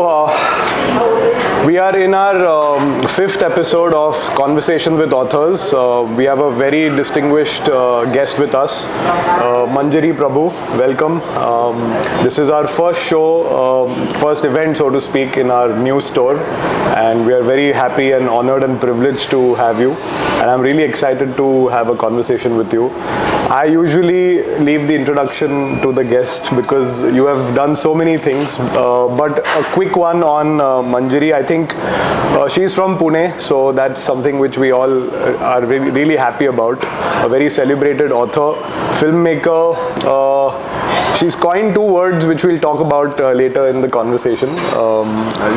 We are in our fifth episode of Conversation with Authors. We have a very distinguished guest with us, Manjiri Prabhu. Welcome. This is our first show, first event, so to speak, in our new store, and we are very happy and honored and privileged to have you. And I'm really excited to have a conversation with you. I usually leave the introduction to the guest because you have done so many things, but a quick one on Manjiri. I think she's from Pune, so that's something which we all are really happy about. A very celebrated author, filmmaker. She's coined two words which we'll talk about later in the conversation.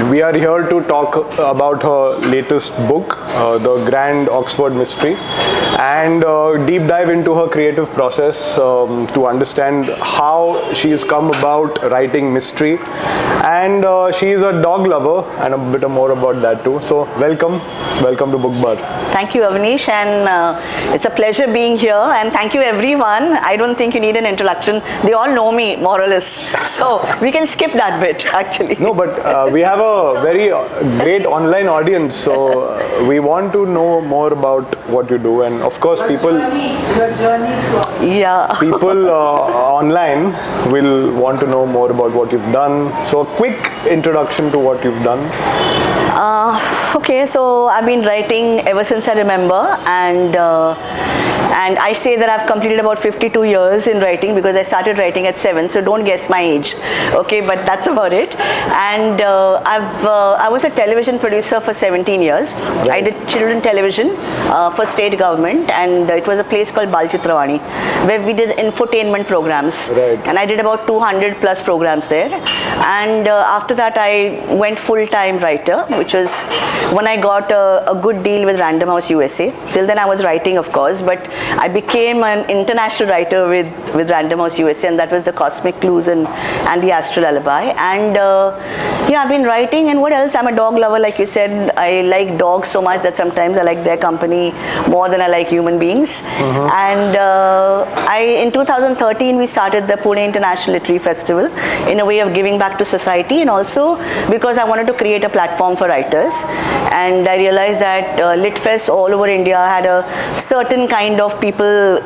We are here to talk about her latest book, The Grand Oxford Mystery, and deep dive into her creative process to understand how she's come about writing mystery. And she is a dog lover, and a bit more about that too. So welcome to Book Bar. Thank you, Avnish, and it's a pleasure being here, and thank you everyone. I don't think you need an introduction. They all know me more or less, so we can skip that bit actually. No, but we have a very great online audience, so we want to know more about what you do, and of course people online will want to know more about what you've done. So a quick introduction to what you've done. Okay, so I've been writing ever since I remember, and I say that I've completed about 52 years in writing because I started writing at 7, so don't guess my age, okay, but that's about it. And I was a television producer for 17 years. Right. I did children television for state government, and it was a place called Balchitravani where we did infotainment programs. Right. And I did about 200 plus programs there, and after that I went full-time writer, which was when I got a good deal with Random House USA. Till then I was writing, of course, but I became an international writer with Random House USA, and that was the Cosmic Clues and the Astral Alibi. And yeah, I've been writing, and what else? I'm a dog lover, like you said. I like dogs so much that sometimes I like their company more than I like human beings. And in 2013 we started the Pune International Literature Festival in a way of giving back to society, and also because I wanted to create a platform for writers. And I realized that LitFest all over India had a certain kind of people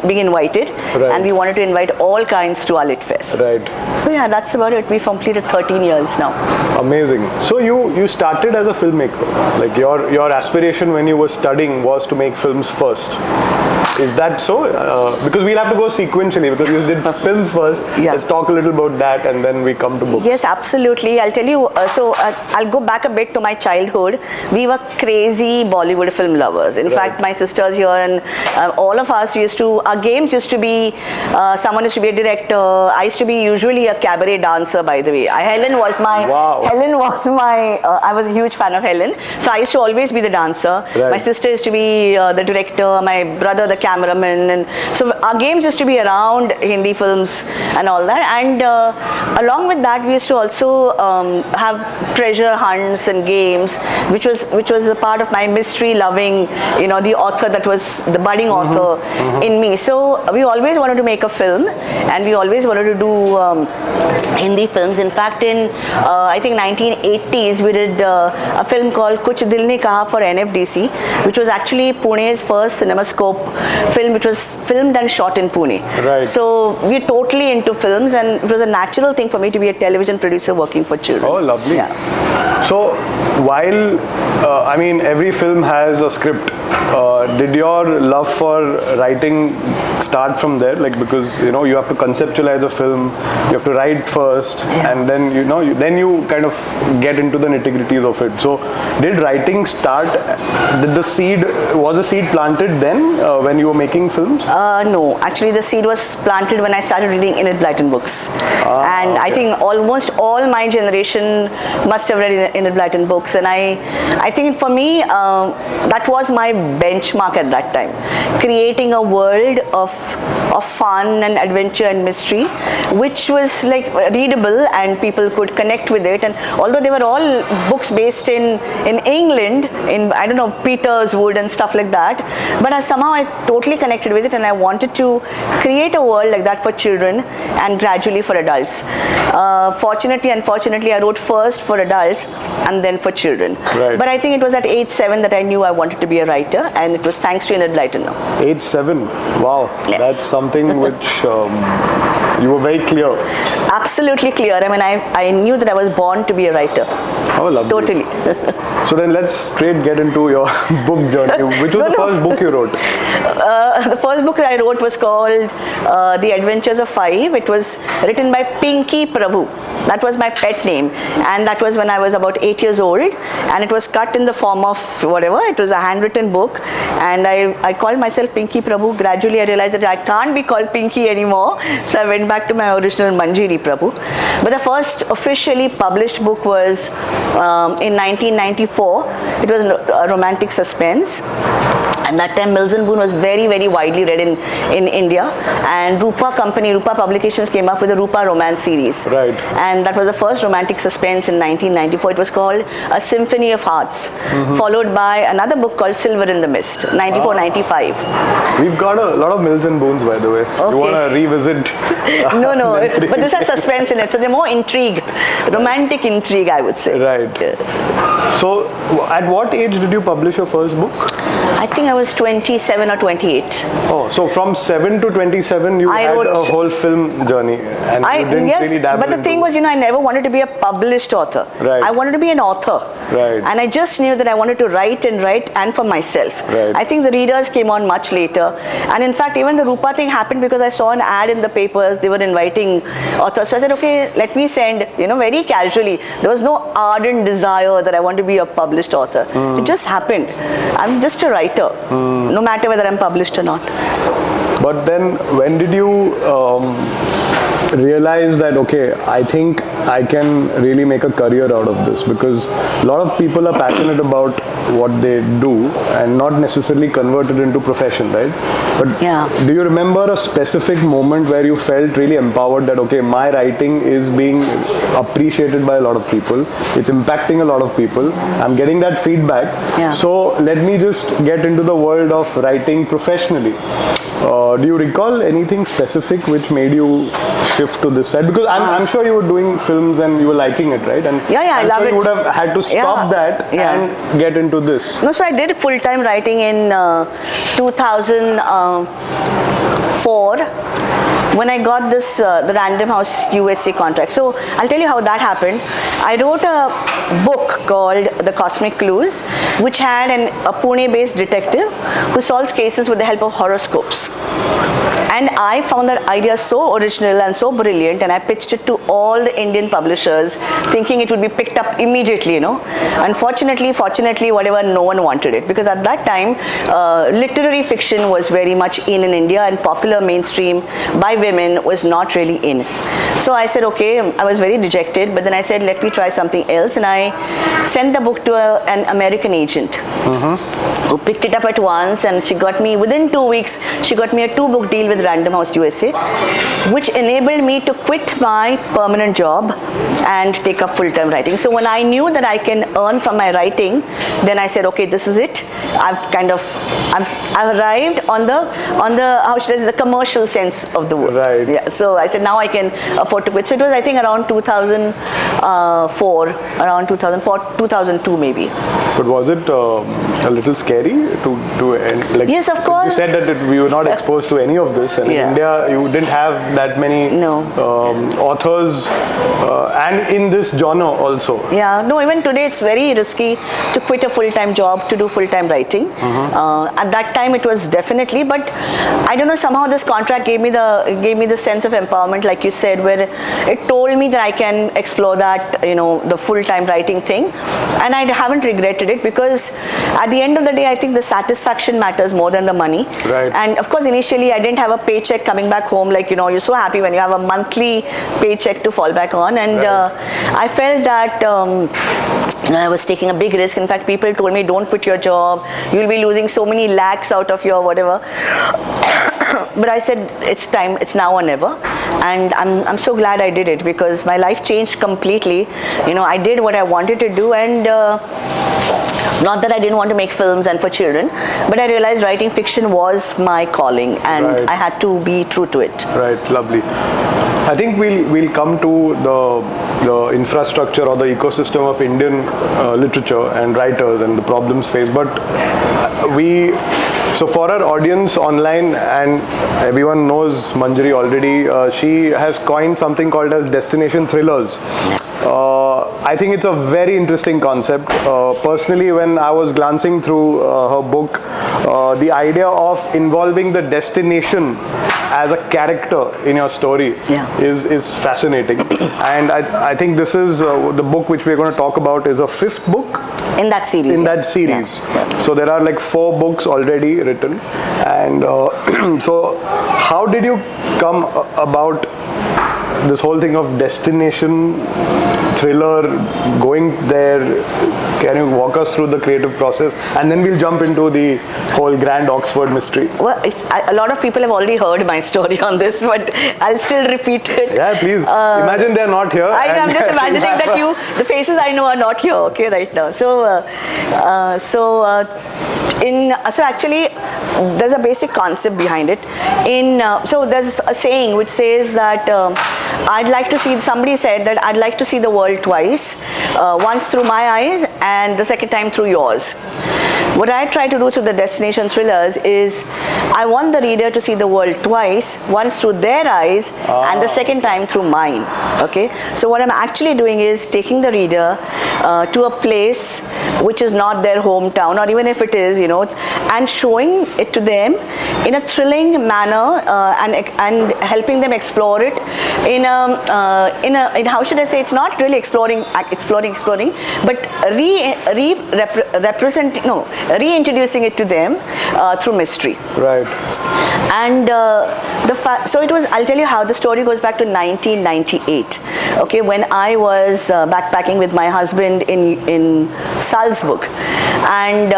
being invited, right. And we wanted to invite all kinds to our LitFest. Right. So yeah, that's about it. We've completed 13 years now. Amazing. So you started as a filmmaker. Like your aspiration when you were studying was to make films first. Is that so? Because we'll have to go sequentially, because you did films first. Yeah. Let's talk a little about that, and then we come to books. Yes, absolutely. I'll tell you. I'll go back a bit to my childhood. We were crazy Bollywood film lovers. In fact, my sisters here and all of us our games used to be, someone used to be a director. I used to be usually a cabaret dancer, by the way. Helen was my, I was a huge fan of Helen. So I used to always be the dancer. Right. My sister used to be the director, my brother the cameraman, and so our games used to be around Hindi films and all that. And along with that, we used to also have treasure hunts and games, which was a part of my mystery loving, the author that was the budding author in me. So we always wanted to make a film, and we always wanted to do Hindi films. In fact, in I think 1980s, we did a film called Kuch Dil Ne Kaha for NFDC, which was actually Pune's first CinemaScope film, which was filmed and shot in Pune. Right. So we're totally into films, and it was a natural thing for me to be a television producer working for children. Oh, lovely. Yeah. So while every film has a script, did your love for writing start from there? Like, because you have to conceptualize a film, you have to write first, and then you kind of get into the nitty-gritties of it. So did writing start? Was the seed planted then when you were making films? No, actually the seed was planted when I started reading Enid Blyton books. And okay. I think almost all my generation must have read Enid Blyton books, and I think for me that was my benchmark at that time, creating a world of fun and adventure and mystery, which was like readable and people could connect with with it. And although they were all books based in England, in, I don't know, Peterswood and stuff like that, but somehow I totally connected with it, and I wanted to create a world like that for children and gradually for adults. Fortunately, unfortunately, I wrote first for adults and then for children. Right. But I think it was at age 7 that I knew I wanted to be a writer, and it was thanks to Enid Blyton. Age 7. Wow. Yes. That's something which you were very clear. Absolutely clear. I mean, I knew that I was born to be a writer. Oh, lovely. Totally. So then let's straight get into your book journey. Which was the first book you wrote? The first book I wrote was called The Adventures of Five. It was written by Pinky Prabhu. That was my pet name, and that was when I was about 8 years old, and it was cut in the form of whatever. It was a handwritten book, and I called myself Pinky Prabhu. Gradually I realized that I can't be called Pinky anymore, so I went back to my original Manjiri Prabhu. But the first officially published book was in 1994. It was a romantic suspense. And that time Mills and Boon was very, very widely read in India, and Rupa Publications came up with a Rupa romance series. Right. And that was the first romantic suspense in 1994. It was called A Symphony of Hearts, followed by another book called Silver in the Mist, 94-95. We've got a lot of Mills and Boons, by the way. Okay. You want to revisit? No, but this has suspense in it, so they're more intrigue, romantic intrigue, I would say. Right. So, at what age did you publish your first book? I think I was 27 or 28. Oh, so from 7 to 27, you had a whole film journey, and you didn't really dabble. But the thing was, I never wanted to be a published author. Right. I wanted to be an author. Right. And I just knew that I wanted to write and for myself. Right. I think the readers came on much later. And in fact, even the Rupa thing happened because I saw an ad in the papers. They were inviting authors. So I said, okay, let me send, very casually. There was no ardent desire that I want to be a published author. It just happened. I'm just a writer, no matter whether I'm published or not. But then, when did you realize that, okay, I think I can really make a career out of this? Because a lot of people are passionate about what they do and not necessarily convert it into profession, right? But do you remember a specific moment where you felt really empowered that, okay, my writing is being appreciated by a lot of people, it's impacting a lot of people, I'm getting that feedback, so let me just get into the world of writing professionally? Do you recall anything specific which made you shift to this side? Because I'm sure you were doing films and you were liking it, right? And I love it. You would have had to stop that and get into this. No, so I did full-time writing in 2004 when I got this the Random House USA contract. So I'll tell you how that happened. I wrote a book called The Cosmic Clues, which had a Pune-based detective who solves cases with the help of horoscopes. And I found that idea so original and so brilliant, and I pitched it to all the Indian publishers, thinking it would be picked up immediately, Unfortunately, fortunately, whatever, no one wanted it, because at that time, literary fiction was very much in India, and popular mainstream by women was not really in. So I said, okay, I was very dejected, but then I said, let me try something else, and I sent the book to an American agent. Who picked it up at once, and she got me, within 2 weeks, she got me a 2-book deal with Random House USA, which enabled me to quit my permanent job and take up full-time writing. So when I knew that I can earn from my writing, then I said, okay, this is it. I've arrived on the how should I say, the commercial sense of the word. Right. Yeah. So I said, now I can afford to quit. So it was, I think, around 2002 maybe. But was it a little scary to like? Yes, of course. You said that we were not exposed to any of this, and in India you didn't have that many authors, and in this genre also. Yeah. No, even today it's very risky to quit a full-time job to do full-time writing. At that time it was definitely, but I don't know, somehow this contract gave me the sense of empowerment, like you said, where it told me that I can explore that, the full-time writing thing, and I haven't regretted it, because at the end of the day, I think the satisfaction matters more than the money. Right. And of course, initially I didn't have a paycheck coming back home, like, you're so happy when you have a monthly paycheck to fall back on, and I felt that I was taking a big risk. In fact, people told me, don't quit your job, you'll be losing so many lakhs out of your whatever. But I said, it's time, it's now or never. and I'm so glad I did it, because my life changed completely. I did what I wanted to do, and not that I didn't want to make films and for children, but I realized writing fiction was my calling, and Right. I had to be true to it. Right, lovely. I think we'll come to the infrastructure or the ecosystem of Indian literature and writers and the problems faced. But so for our audience online, and everyone knows Manjiri already, she has coined something called as destination thrillers. I think it's a very interesting concept. Personally, when I was glancing through her book, the idea of involving the destination as a character in your story is fascinating. And I think this is the book which we're going to talk about is a fifth book in that series. Yeah. So there are like 4 books already written. And so how did you come about this whole thing of destination thriller, going there? Can you walk us through the creative process, and then we'll jump into the whole grand Oxford mystery? Well, a lot of people have already heard my story on this, but I'll still repeat it. Yeah, please. Imagine they're not here. I'm just imagining that the faces I know are not here, okay, right now. So actually, there's a basic concept behind it. So there's a saying which says that somebody said that I'd like to see the world twice, once through my eyes and the second time through yours. What I try to do through the destination thrillers is I want the reader to see the world twice, once through their eyes and the second time through mine. Okay, so what I'm actually doing is taking the reader to a place which is not their hometown, or even if it is, and showing it to them in a thrilling manner, and helping them explore it in how should I say, it's not really exploring, but reintroducing it to them through mystery. Right. And I'll tell you how the story goes back to 1998. Okay, when I was backpacking with my husband in Salzburg, and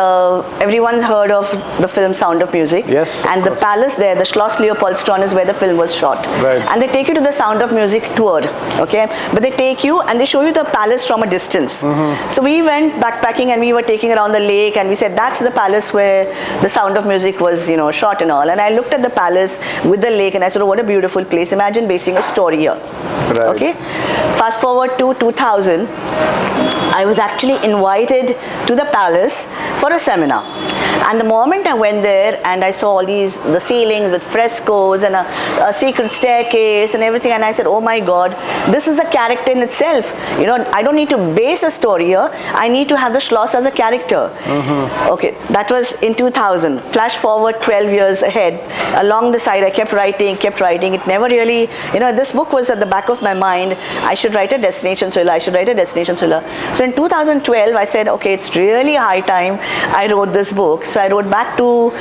everyone's heard of the film Sound of Music. Yes. And the palace there, the Schloss Leopoldstone, is where the film was shot. Right. And they take you to the Sound of Music tour. Okay, but they take you and they show you the palace from a distance. Mm-hmm. So we went backpacking and we were taking around the lake, and we said that's the palace where the Sound of Music was, shot and all. And I looked at the palace with the lake and I said, oh, what a beautiful place. Imagine basing a story here. Right. Okay. Fast forward to 2000, I was actually invited to the palace for a seminar. And the moment I went there and I saw all the ceilings with frescoes and a secret staircase and everything, and I said, oh my God, this is a character in itself. I don't need to base a story here. I need to have the Schloss as a character. Mm-hmm. Okay, that was in 2000. Flash forward 12 years ahead. Along the side, I kept writing. It never really, this book was at the back of my mind. I should write a destination thriller. So in 2012, I said, okay, it's really high time I wrote this book. So I wrote back to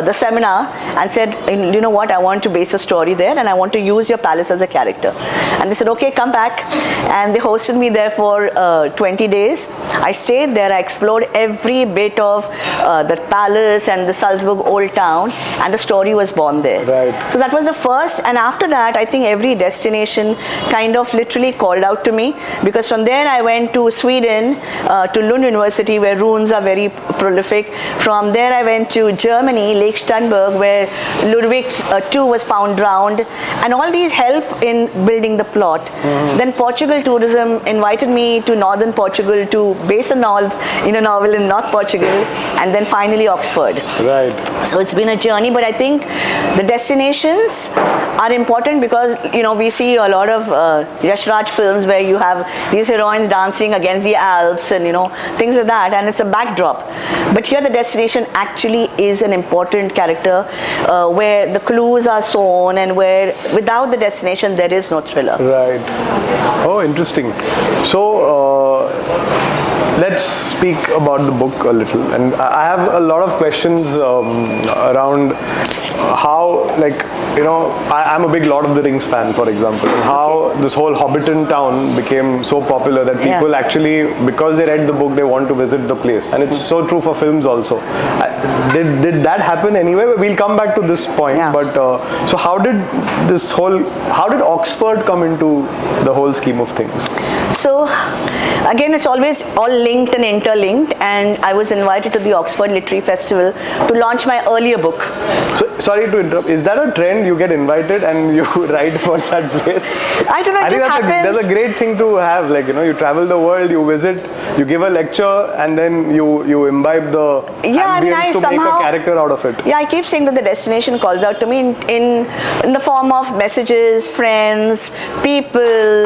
the seminar and said, you know what, I want to base a story there and I want to use your palace as a character. And they said, okay, come back. And they hosted me there for 20 days. I stayed there. I explored every bit of the palace and the Salzburg old town, and the story was born there. Right. So that was the first, and after that, I think every destination kind of literally called out to me, because from there I went to Sweden, to Lund University, where runes are very prolific. From there I went to Germany, Lake Starnberg, where Ludwig II was found drowned, and all these help in building the plot. Mm-hmm. Then Portugal Tourism invited me to northern Portugal to base a novel in North Portugal, and then finally Oxford. Right. So it's been a journey, but I think the destinations are important because, we see a lot of Yash Raj films where you have these heroines dancing against the Alps and, things like that, and it's a backdrop. But here the destination actually is an important character, where the clues are sown, and where without the destination there is no thriller. Right. Oh, interesting. So let's speak about the book a little, and I have a lot of questions around how, like, you know, I'm a big Lord of the Rings fan, for example, and how this whole Hobbiton town became so popular that people actually, because they read the book, they want to visit the place, and it's so true for films also. Did that happen anyway? We'll come back to this point, but so how did Oxford come into the whole scheme of things? So again, it's always all linked and interlinked, and I was invited to the Oxford Literary Festival to launch my earlier book. So, sorry to interrupt, is that a trend? You get invited and you write for that place? I don't know, it just happens. That's a great thing to have, like, you know, you travel the world, you visit, you give a lecture, and then you imbibe the ambience to make a character out of it. Yeah, I keep saying that the destination calls out to me in the form of messages, friends, people,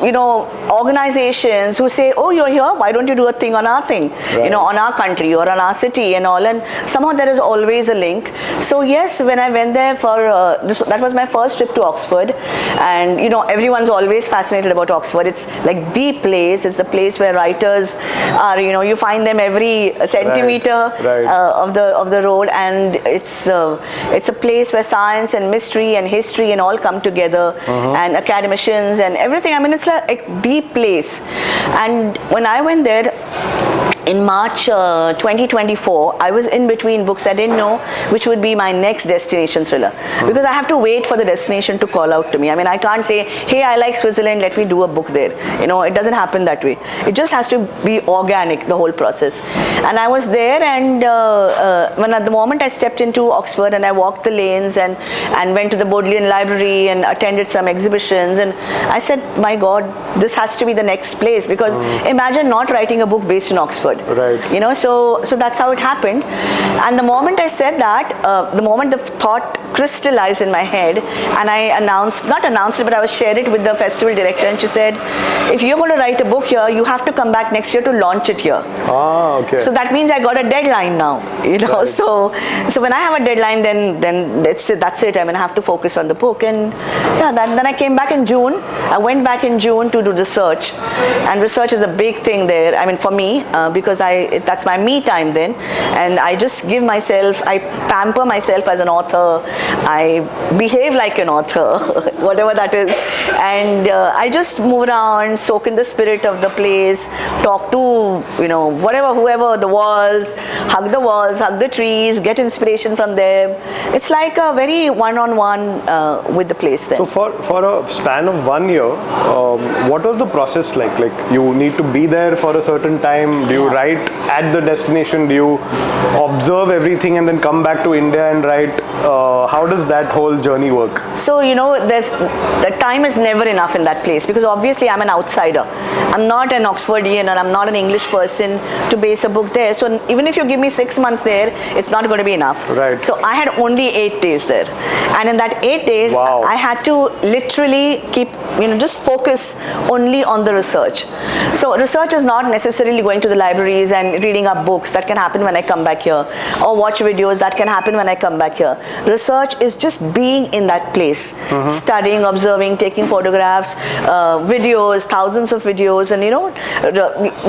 you know, organizations who say, oh, you're here, why don't you do a thing on our thing, you know, on our country or on our city and all, and somehow there is always a link. So yes, when I went there for, that was my first trip to Oxford, and you know, everyone's always fascinated about Oxford. It's like the place, it's the place where writers are, you know, you find them every centimeter of the road, and it's a place where science and mystery and history and all come together, and academicians and everything. I mean, it's like the place. And when I went there in March 2024, I was in between books. I didn't know which would be my next destination thriller, because I have to wait for the destination to call out to me. I mean, I can't say, hey, I like Switzerland, let me do a book there. You know, it doesn't happen that way. It just has to be organic, the whole process. And I was there, and when at the moment I stepped into Oxford and I walked the lanes and went to the Bodleian Library and attended some exhibitions, and I said, my God, this has to be the next place, because imagine not writing a book based in Oxford. Right. You know, so that's how it happened. And the moment I said that, the moment the thought crystallized in my head, and I not announced it, but I was shared it with the festival director, and she said, if you're going to write a book here, you have to come back next year to launch it here. Ah, okay. So that means I got a deadline now, you know. Right. So when I have a deadline, then that's it. I mean, I have to focus on the book. And yeah, then I came back in June. I went back in June to do research, and research is a big thing there. I mean, for me, because that's my me time then, and I just give myself, I pamper myself as an author. I behave like an author, whatever that is, and I just move around, soak in the spirit of the place, talk to, you know, whoever, the walls, hug the trees, get inspiration from them. It's like a very one-on-one with the place then. So for a span of 1 year, what was the process like? Like, you need to be there for a certain time? Do you write at the destination? Do you observe everything and then come back to India and write? How does that whole journey work? So, you know, the time is never enough in that place, because obviously I'm an outsider. I'm not an Oxfordian, or I'm not an English person to base a book there. So even if you give me 6 months there, it's not going to be enough. Right. So I had only 8 days there. And in that 8 days, I had to literally keep, you know, just focus only on the research. So research is not necessarily going to the libraries and reading up books. That can happen when I come back here. Or watch videos. That can happen when I come back here. Research is just being in that place. Studying, observing, taking photographs, videos, thousands of videos, and, you know,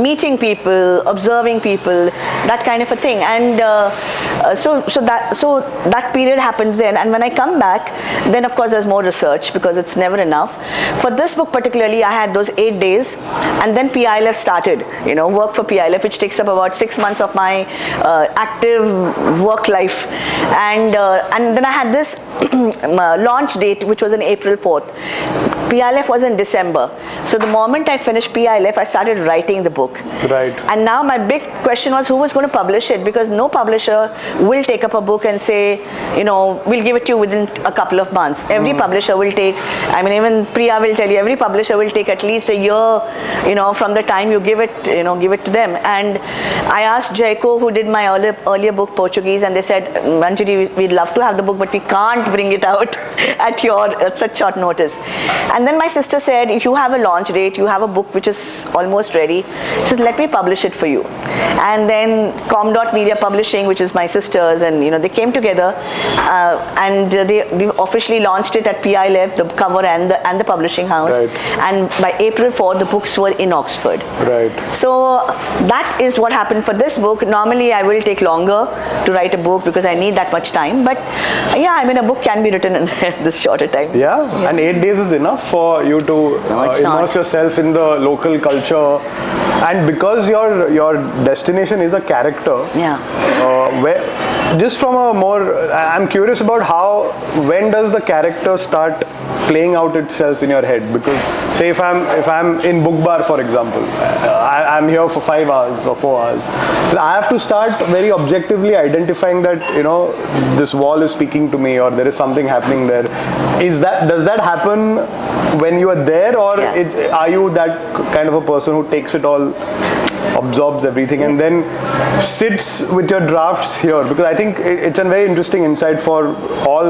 meeting people, observing people, that kind of a thing. And so that period happens then. And when I come back, then of course there's more research, because it's never enough. For this book particularly, I had those 8 days, and then PILF started, you know, work for PILF, which takes up about 6 months of my active work life. And then I had this launch date, which was on April 4th. PILF was in December. So the moment I finished PILF, I started writing the book. Right. And now my big question was, who was going to publish it? Because no publisher will take up a book and say, you know, we'll give it to you within a couple of months. Every publisher will take, I mean, even Priya will tell you, every publisher will take at least a year, you know, from the time you give it to them. And I asked Jaiko, who did my earlier book, Portuguese, and they said, Manjiri, we'd love to have the book, but we can't bring it out at such short notice. And then my sister said, if you have a launch date, you have a book which is almost ready. She said, let me publish it for you. And then Media Publishing, which is my sisters, and they came together and they officially launched it at PILF, the cover and the publishing house. Right. And by April 4, the books were in Oxford. Right. So that is what happened for this book. Normally I will take longer to write a book because I need that much time. But yeah, I mean, a book can be written in this shorter time. Yeah, and 8 days is enough for you to immerse yourself in the local culture. And because your destination is a character, just from a more, I'm curious about when does the character start playing out itself in your head? Because say if I'm in book bar, for example, I'm here for 5 hours or 4 hours, I have to start very objectively identifying that this wall is speaking to me, or there is something happening there. Does that happen when you are there, or are you that kind of a person who takes it all, absorbs everything, and then sits with your drafts here? Because I think it's a very interesting insight for all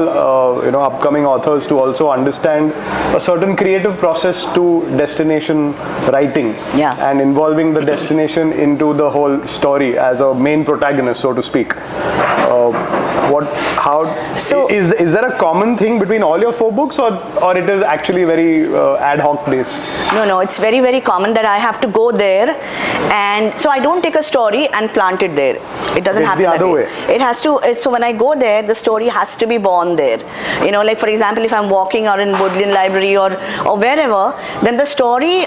upcoming authors to also understand a certain creative process to destination writing, and involving the destination into the whole story as a main protagonist, so to speak. Is there a common thing between all your 4 books, or it is actually very ad hoc base? No, it's very, very common that I have to go there, and so I don't take a story and plant it there. It doesn't happen that way. It has to. So when I go there, the story has to be born there. Like for example, if I'm walking or in Woodland Library or wherever, then the story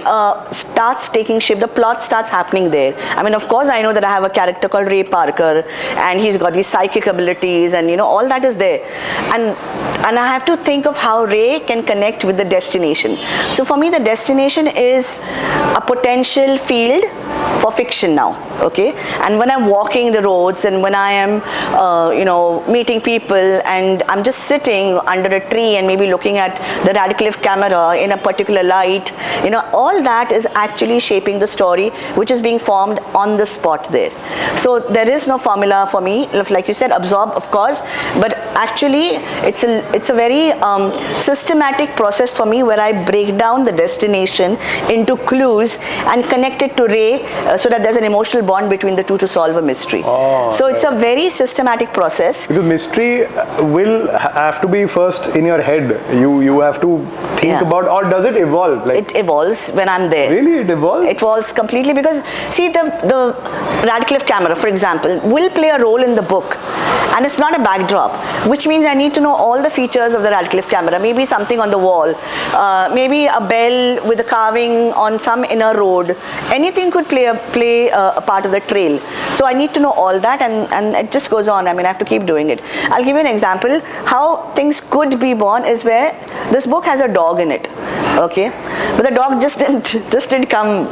starts taking shape. The plot starts happening there. I mean, of course, I know that I have a character called Ray Parker, and he's got these psychic abilities, and all that is there, and I have to think of how Ray can connect with the destination. So for me, the destination is a potential field for fiction now, okay? And when I'm walking the roads, and when I am, meeting people, and I'm just sitting under a tree and maybe looking at the Radcliffe camera in a particular light, all that is actually shaping the story, which is being formed on the spot there. So there is no formula for me. Like you said, absorb, of course, but actually it's a very systematic process for me, where I break down the destination into clues and connect it to Ray, so that there's an emotional bond between the two to solve a mystery. So it's a very systematic process. Because mystery will have to be first in your head. You have to think about, or does it evolve? It evolves when I'm there. Really, it evolves? It evolves completely, because see, the Radcliffe camera, for example, will play a role in the book, and it's not a backdrop, which means I need to know all the features of the Radcliffe camera. Maybe something on the wall, maybe a bell with a carving on some inner road. Anything could play a part of the trail. So I need to know all that, and it just goes on. I mean, I have to keep doing it. I'll give you an example. How things could be born is where this book has a dog in it, okay? But the dog just didn't come,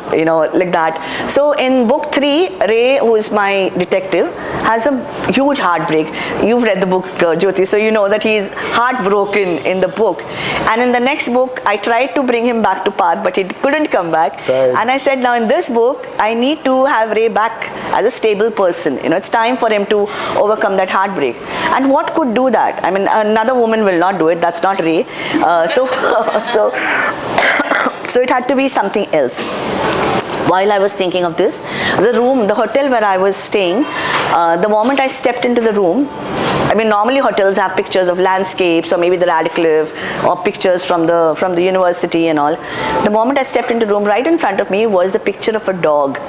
like that. So in book 3, Ray, who is my detective, has a huge heartbreak. You've read the book, Jyoti, so you know that he's heartbroken in the book. And in the next book, I tried to bring him back to path, but he couldn't come back. Right. And I said, now in this book, I need to have Ray back as a stable person. It's time for him to overcome that heartbreak. And what could do that? I mean, another woman will not do it. That's not Ray. So it had to be something else. While I was thinking of this, the hotel where I was staying, the moment I stepped into the room, I mean, normally hotels have pictures of landscapes, or maybe the Radcliffe, or pictures from the university and all. The moment I stepped into the room, right in front of me was the picture of a dog,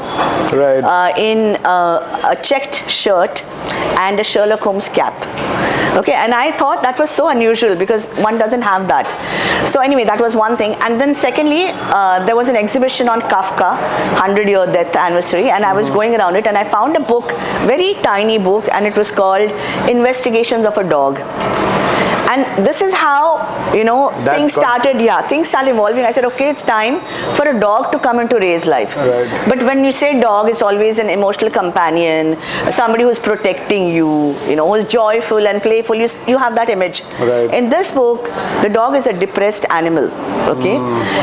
right, in a checked shirt and a Sherlock Holmes cap. Okay, and I thought that was so unusual, because one doesn't have that. So anyway, that was one thing. And then secondly, there was an exhibition on Kafka, 100-year death anniversary, and I was going around it, and I found a book, very tiny book, and it was called Investigations of a Dog. And this is how, things started evolving. I said, okay, it's time for a dog to come into Ray's life. Right. But when you say dog, it's always an emotional companion, somebody who's protecting you, who's joyful and playful. You have that image. Right. In this book, the dog is a depressed animal. Okay,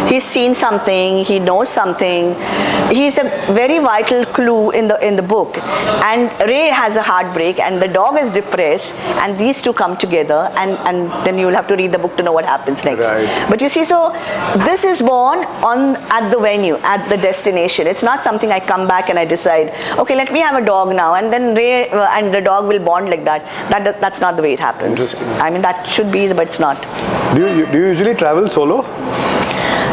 he's seen something, he knows something. He's a very vital clue in the book. And Ray has a heartbreak, and the dog is depressed, and these two come together, and and then you'll have to read the book to know what happens next. Right. But you see, so this is born at the venue, at the destination. It's not something I come back and I decide, okay, let me have a dog now, and then Ray and the dog will bond like that. That's not the way it happens. I mean, that should be, but it's not. Do you usually travel solo?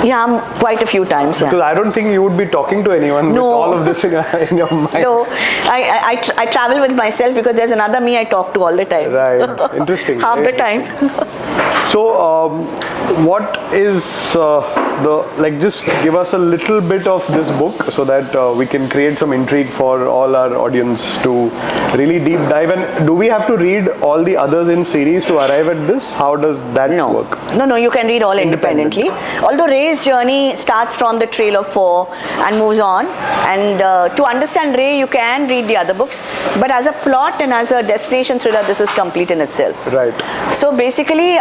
Yeah, quite a few times. Because I don't think you would be talking to anyone with all of this in your mind. No, I travel with myself because there's another me I talk to all the time. Right, interesting. Half the time. So, what is just give us a little bit of this book so that we can create some intrigue for all our audience to really deep dive. And do we have to read all the others in series to arrive at this? How does that work? No, you can read all independently. Although Ray's journey starts from the Trail of Four and moves on. And to understand Ray, you can read the other books. But as a plot and as a destination thriller, this is complete in itself. Right. So basically,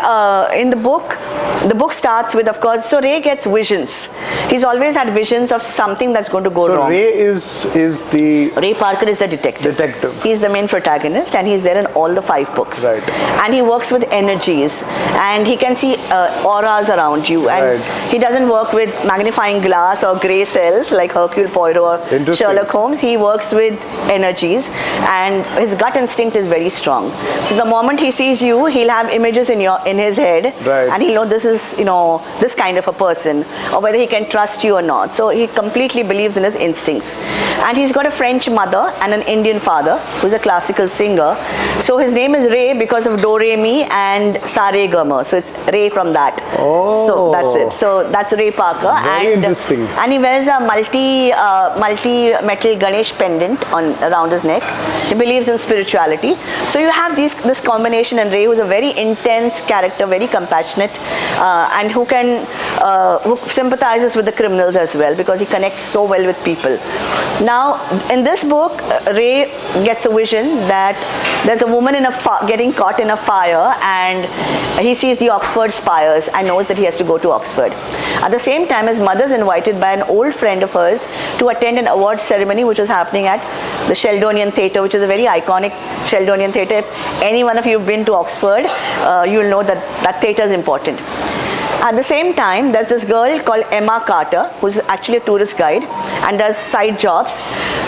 in the book starts with, of course, so Ray gets visions. He's always had visions of something that's going to go wrong. So Ray is the... Ray Parker is the detective. He's the main protagonist, and he's there in all the 5 books. Right. And he works with energies, and he can see auras around you. And he doesn't work with magnifying glass or grey cells like Hercule Poirot or Sherlock Holmes. He works with energies, and his gut instinct is very strong. So the moment he sees you, he'll have images in his head, and he'll know this is, this kind of a person, or whether he can trust you or not. So he completely believes in his instincts. And he's got a French mother and an Indian father who's a classical singer. So his name is Ray because of Do Re Mi and Sa Re Ga Ma. So it's Ray from that. Oh. So that's it. So that's Ray Parker. Very interesting. And he wears a multi-metal Ganesh pendant around his neck. He believes in spirituality. So you have this combination, and Ray, who's a very intense character, very compassionate, and who sympathizes with the criminals as well, because he connects so well with people. Now, in this book, Ray gets a vision that there's a woman getting caught in a fire, and he sees the Oxford spires and knows that he has to go to Oxford. At the same time, his mother's invited by an old friend of hers to attend an award ceremony which was happening at the Sheldonian Theatre, which is a very iconic Sheldonian Theatre. If any one of you have been to Oxford, you'll know that theatre is important. At the same time, there's this girl called Emma Carter, who's actually a tourist guide and does side jobs.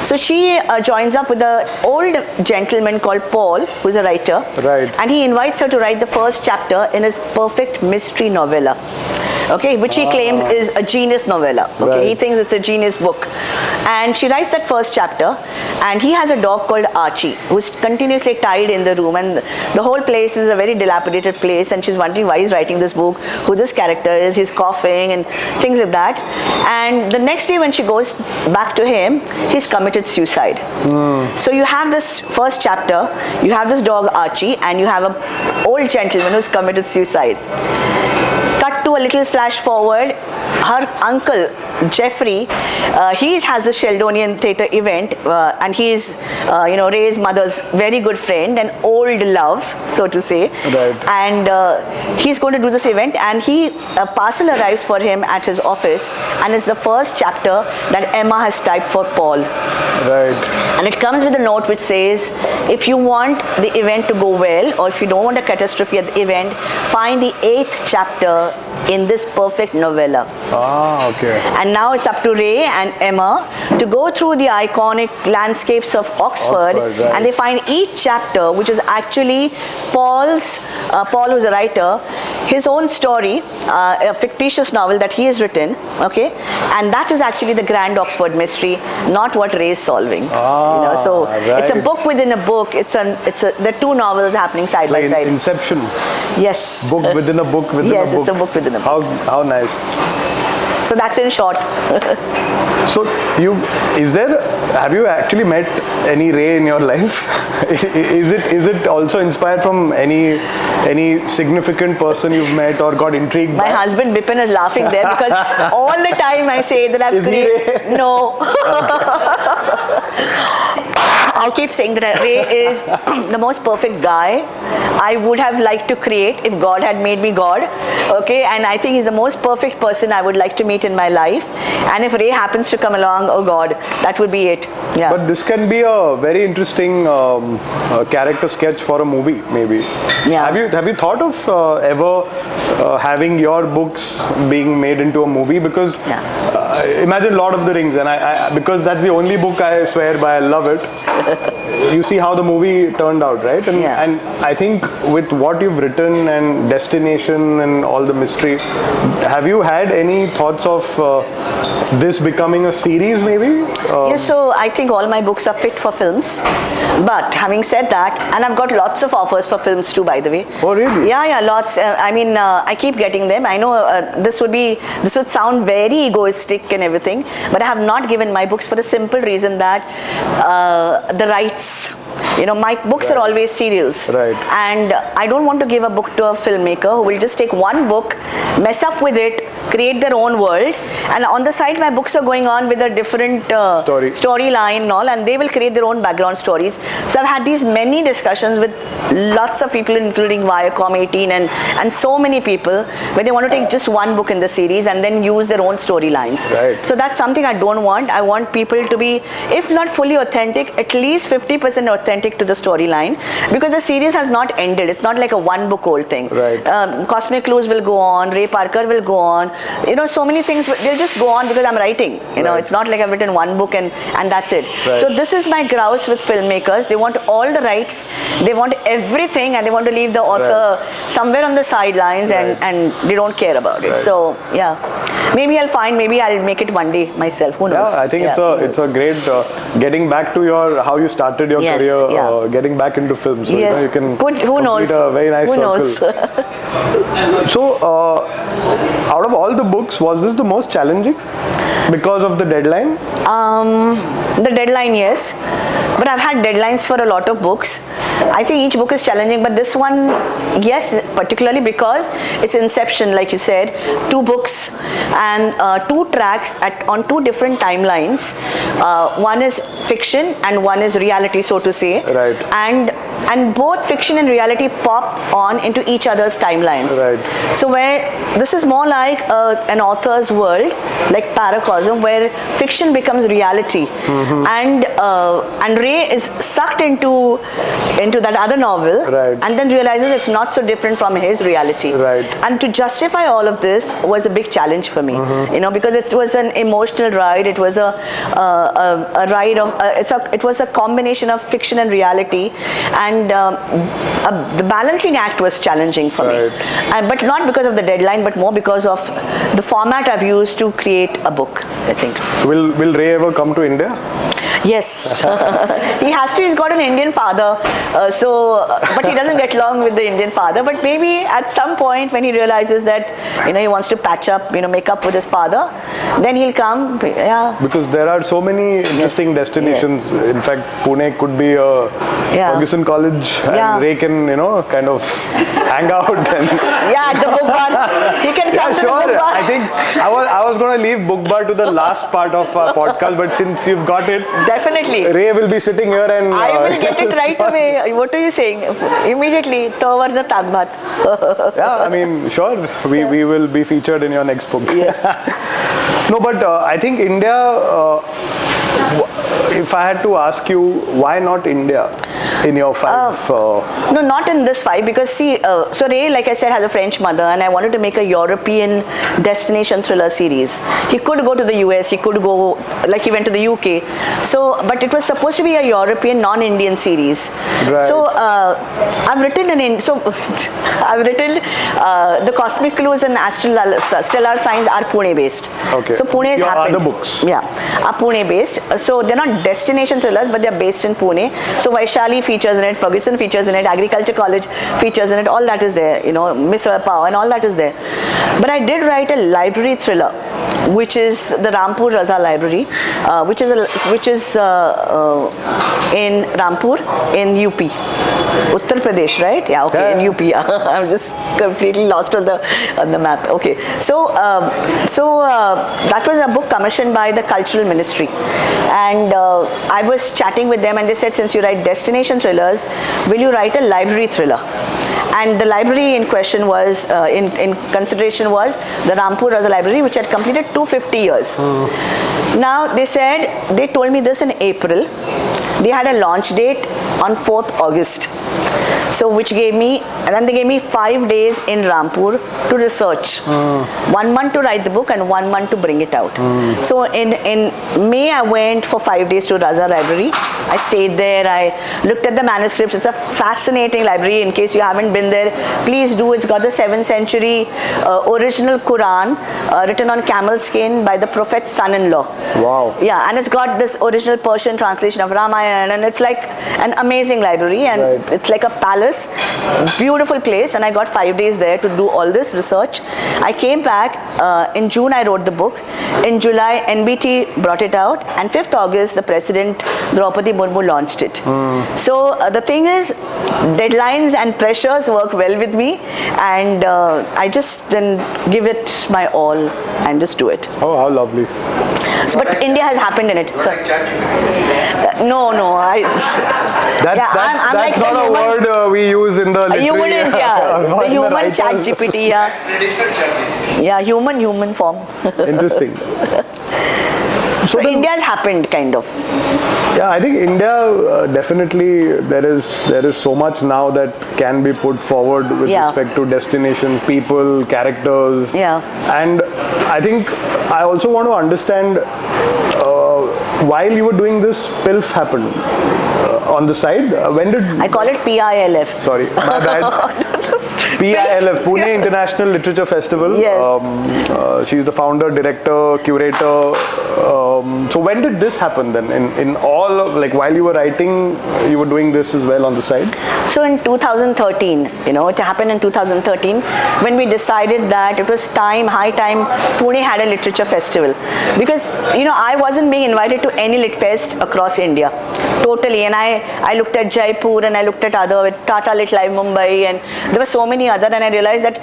So she joins up with an old gentleman called Paul, who's a writer. Right. And he invites her to write the first chapter in his perfect mystery novella. Okay, which he claims is a genius novella. Okay, he thinks it's a genius book. And she writes that first chapter, and he has a dog called Archie, who's continuously tied in the room, and the whole place is a very dilapidated place, and she's wondering why he's writing this book, who this character is, he's coughing and things like that. And the next day when she goes back to him, he's committed suicide. So you have this first chapter, you have this dog Archie, and you have an old gentleman who's committed suicide. Cut to a little flash forward, her uncle Jeffrey, he has a Sheldonian Theatre event, and he's Ray's mother's very good friend and old love, so to say. Right. And he's going to do this event, and a parcel arrives for him at his office, and it's the first chapter that Emma has typed for Paul. Right. And it comes with a note which says, if you want the event to go well, or if you don't want a catastrophe at the event, find the 8th chapter in this perfect novella. Ah, okay. And now it's up to Ray and Emma to go through the iconic landscapes of Oxford, right. and they find each chapter, which is actually Paul, who's a writer, his own story, a fictitious novel that he has written, okay, and that is actually the grand Oxford mystery, not what Ray is solving. So it's a book within a book. There are 2 novels happening side by side. Inception. Yes. Book within a book within a book. Yes, it's a book within a book. How nice. So that's in short. So have you actually met any Ray in your life? Is it also inspired from any significant person you've met or got intrigued by? My husband Bipin is laughing there because all the time I say that I've Is he Ray? No. all keep saying that Ray is the most perfect guy I would have liked to create if God had made me God. Okay, and I think he's the most perfect person I would like to meet in my life. And if Ray happens to come along, oh God, that would be it. Yeah. But this can be a very interesting character sketch for a movie, maybe. Yeah. Have you thought of ever having your books being made into a movie? Because imagine Lord of the Rings, and I because that's the only book I swear by, I love it. You see how the movie turned out, right? And I think with what you've written and destination and all the mystery, have you had any thoughts of this becoming a series, maybe? Yes, so I think all my books are fit for films. But having said that, and I've got lots of offers for films too, by the way. Oh, really? Yeah, lots. I keep getting them. I know this would sound very egoistic and everything, but I have not given my books for the simple reason that the rights. My books are always serials. Right. And I don't want to give a book to a filmmaker who will just take one book, mess up with it, create their own world, and on the side my books are going on with a different storyline and all, and they will create their own background stories. So I've had these many discussions with lots of people, including Viacom 18 and so many people, where they want to take just one book in the series and then use their own storylines. Right. So that's something I don't want. I want people to be, if not fully authentic, at least 50% authentic to the storyline, because the series has not ended. It's not like a one book old thing. Right. Cosmic Clues will go on, Ray Parker will go on, so many things, they'll just go on because I'm writing. It's not like I've written one book and that's it. Right. So this is my grouse with filmmakers. They want all the rights, they want everything, and they want to leave the author somewhere on the sidelines, and they don't care about it. So maybe I'll make it one day myself. Who knows? Yeah, I think it's a great getting back to how you started your career, getting back into film. So you can who knows? A very nice circle. So out of all the books, was this the most challenging because of the deadline? The deadline, yes, but I've had deadlines for a lot of books. I think each book is challenging, but this one, yes, particularly because it's inception, like you said, 2 books and 2 tracks on 2 different timelines. One is fiction and one is reality, so to say. Right. And both fiction and reality pop on into each other's timelines. Right. So where this is more like an author's world, like paracosm, where fiction becomes reality, and Ray is sucked into that other novel, and then realizes it's not so different from his reality. Right. And to justify all of this was a big challenge for me, because it was an emotional ride. It was a ride of it was a combination of fiction and reality, and the balancing act was challenging for me. But not because of the deadline, but more because of the format I've used to create a book, I think. Will Ray ever come to India? Yes, he has to. He's got an Indian father, but he doesn't get along with the Indian father. But maybe at some point when he realizes that he wants to patch up, make up with his father, then he'll come. Yeah. Because there are so many interesting destinations. In fact, Pune could be a Ferguson College, and Ray can kind of hang out and at the book bar. He can come to the book bar. I think I was going to leave book bar to the last part of our podcast, but since you've got it. Definitely. Ray will be sitting here and... I will get it right away. What are you saying? Immediately. Tavar the Tagbat. Yeah, I mean, sure. We will be featured in your next book. Yeah. No, but I think India... if I had to ask you, why not India in your 5? No, not in this 5, because see, so Ray, like I said, has a French mother, and I wanted to make a European destination thriller series. He could go to the US, he could go, like he went to the UK. So, but it was supposed to be a European, non-Indian series. Right. So, I've written the Cosmic Clues and Stellar Signs are Pune based. Okay. So Pune is happened. Other books. Yeah, are Pune based. So they're not destination thrillers, but they're based in Pune. So Vaishali features in it, Ferguson features in it, Agriculture College features in it, all that is there, Miss Power and all that is there. But I did write a library thriller which is the Rampur Raza Library, which is in Rampur in UP, Uttar Pradesh, right? Yeah, okay, in UP. Yeah. I'm just completely lost on the map. Okay, so that was a book commissioned by the Cultural Ministry, and I was chatting with them, and they said, since you write destination thrillers, will you write a library thriller? And the library in question was, in consideration was the Rampur Raza Library, which had completed 250 years. Now they told me this in April. They had a launch date on 4th August. So and then they gave me 5 days in Rampur to research. 1 month to write the book and 1 month to bring it out. So in May I went for 5 days to Raza Library. I stayed there, I looked at the manuscripts. It's a fascinating library. In case you haven't been there, please do. It's got the 7th century original Quran written on camel skin by the Prophet's son-in-law. Wow. Yeah, and it's got this original Persian translation of Ramayana, and it's like an amazing library, and it's like a palace, beautiful place, and I got 5 days there to do all this research. I came back, in June I wrote the book, in July NBT brought it out, and 5th August the President Draupadi Murmu launched it. So the thing is, deadlines and pressures work well with me, and I just then give it my all and just do it. Oh, how lovely. So, but India has happened in it. So, no, that's like not a word we use in the literary. Human the human chat GPT, human form. Interesting. So India has happened, kind of. Yeah, I think India definitely there is so much now that can be put forward with respect to destinations, people, characters. Yeah. And I think I also want to understand, while you were doing this, PILF happened on the side. When did I call it PILF? Sorry, my bad. PILF, Pune International Literature Festival. Yes. She's the founder, director, curator. So when did this happen then? In all of, like, while you were writing, you were doing this as well on the side? So in 2013, it happened in 2013 when we decided that it was high time Pune had a literature festival, because I wasn't being invited to any lit fest across India. Totally, and I looked at Jaipur, and I looked at other Tata Lit Live Mumbai, and there were so many other, and I realized that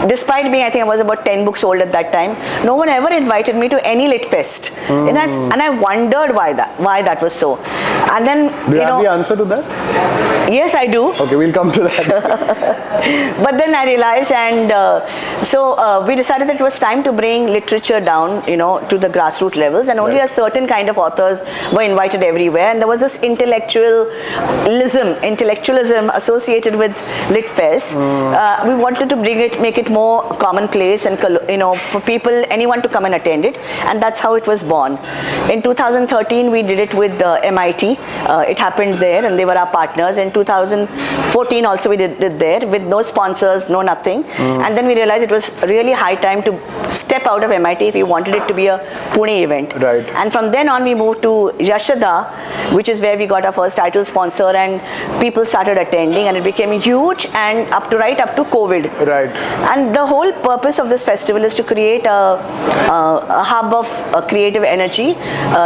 despite being, I think I was about 10 books old at that time, no one ever invited me to any lit fest. And I wondered why that was so. And then do you have the answer to that? Yes, I do. Okay, we'll come to that. But then I realized, and so we decided that it was time to bring literature down, to the grassroots levels, and only a certain kind of authors were invited everywhere, and there was this intellectualism associated with Lit Fest. We wanted to make it more commonplace, and for people, anyone to come and attend it, and that's how it was born. In 2013, we did it with MIT. It happened there, and they were our partners. In 2014, also we did it there with no sponsors, no nothing, and then we realized it was really high time to step out of MIT if we wanted it to be a Pune event. Right. And from then on, we moved to Yashoda, which is where we got our first title sponsor, and people started attending, and it became huge, and right up to COVID. Right. And the whole purpose of this festival is to create a hub of creative energy,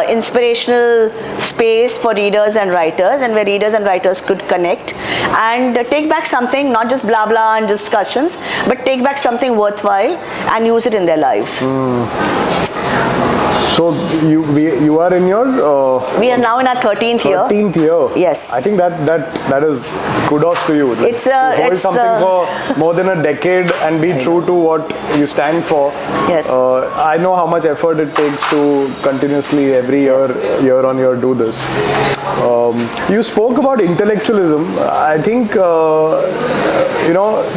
inspirational space for readers and writers, and where readers and writers could connect and take back something, not just blah blah and discussions, but take back something worthwhile and use it in their lives. So you are in your we are now in our 13th year. 13th year. Yes. I think that is kudos to you. It's to hold something for more than a decade and be true to what you stand for. Yes. I know how much effort it takes to continuously every year on year do this. You spoke about intellectualism. I think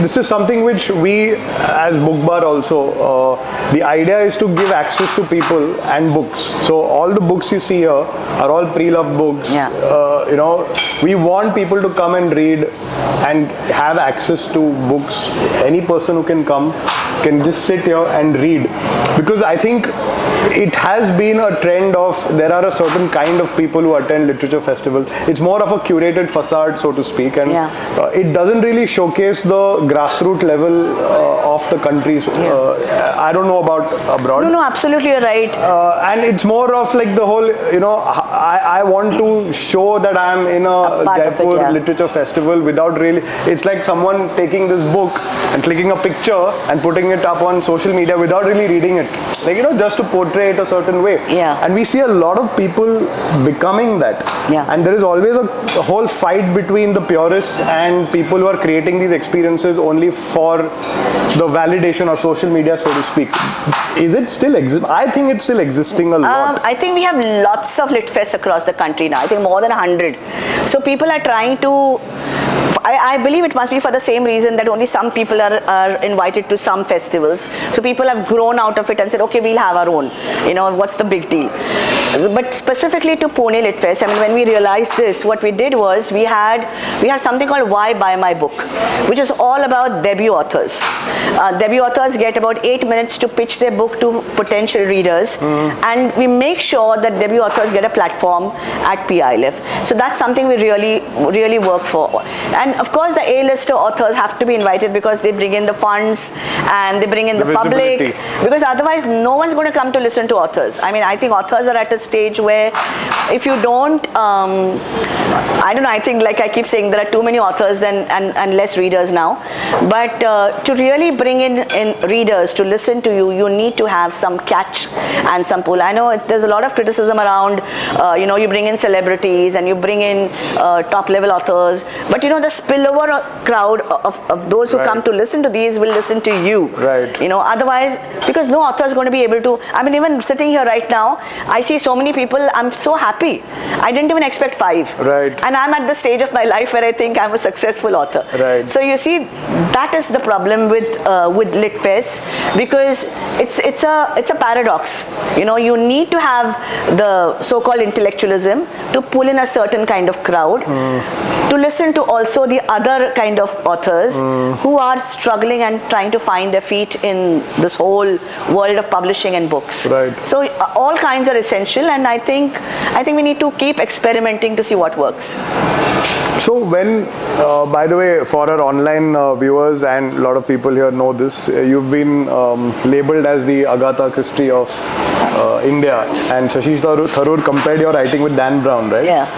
this is something which we as Book Bar also, the idea is to give access to people and and books. So all the books you see here are all pre-loved books. Yeah. We want people to come and read and have access to books. Any person who can just sit here and read, because I think it has been a trend of there are a certain kind of people who attend literature festivals. It's more of a curated facade, so to speak, and it doesn't really showcase the grassroots level of the countries. I don't know about abroad. No, absolutely, you're right. And it's more of like the whole, I want to show that I'm in a Jaipur Literature Festival without really, it's like someone taking this book and clicking a picture and putting it up on social media without really reading it. Like, just to portray it a certain way. Yeah. And we see a lot of people becoming that. Yeah. And there is always a whole fight between the purists and people who are creating these experiences only for the validation of social media, so to speak. Is it still exist? I think it's still existing a lot. I think we have lots of lit fests across the country now. I think more than 100. So people are trying to, I believe it must be for the same reason that only some people are invited to some festivals. So people have grown out of it and said, okay, we'll have our own. What's the big deal? But specifically to Pune Lit Fest, I mean, when we realized this, what we did was we had something called Why Buy My Book, which is all about debut authors. Debut authors get about 8 minutes to pitch their book to potential readers, and we make sure that debut authors get a platform at PILF. So that's something we really work for. And of course, the A-lister authors have to be invited because they bring in the funds and they bring in the public, because otherwise no one's going to come to listen to authors. I mean, I think authors are at a stage where if you don't, I don't know, I think, like I keep saying, there are too many authors and less readers now. But to really bring in readers to listen to you, you need to have some catch and some pull. I know there's a lot of criticism around, you bring in celebrities and you bring in top level authors, but the spillover crowd of those who come to listen to these will listen to you. Right. Otherwise, because no author is going to be able to, I mean, even sitting here right now, I see so many people, I'm so happy. I didn't even expect 5. Right. And I'm at the stage of my life where I think I'm a successful author. Right. So you see, that is the problem with Lit Fest, because it's a paradox. You need to have the so-called intellectualism to pull in a certain kind of crowd, to listen to also the other kind of authors who are struggling and trying to find their feet in this whole world of publishing and books. Right. So all kinds are essential, and I think we need to keep experimenting to see what works. So when, by the way, for our online viewers, and a lot of people here know this, you've been labeled as the Agatha Christie of India, and Shashi Tharoor compared your writing with Dan Brown, right? Yeah.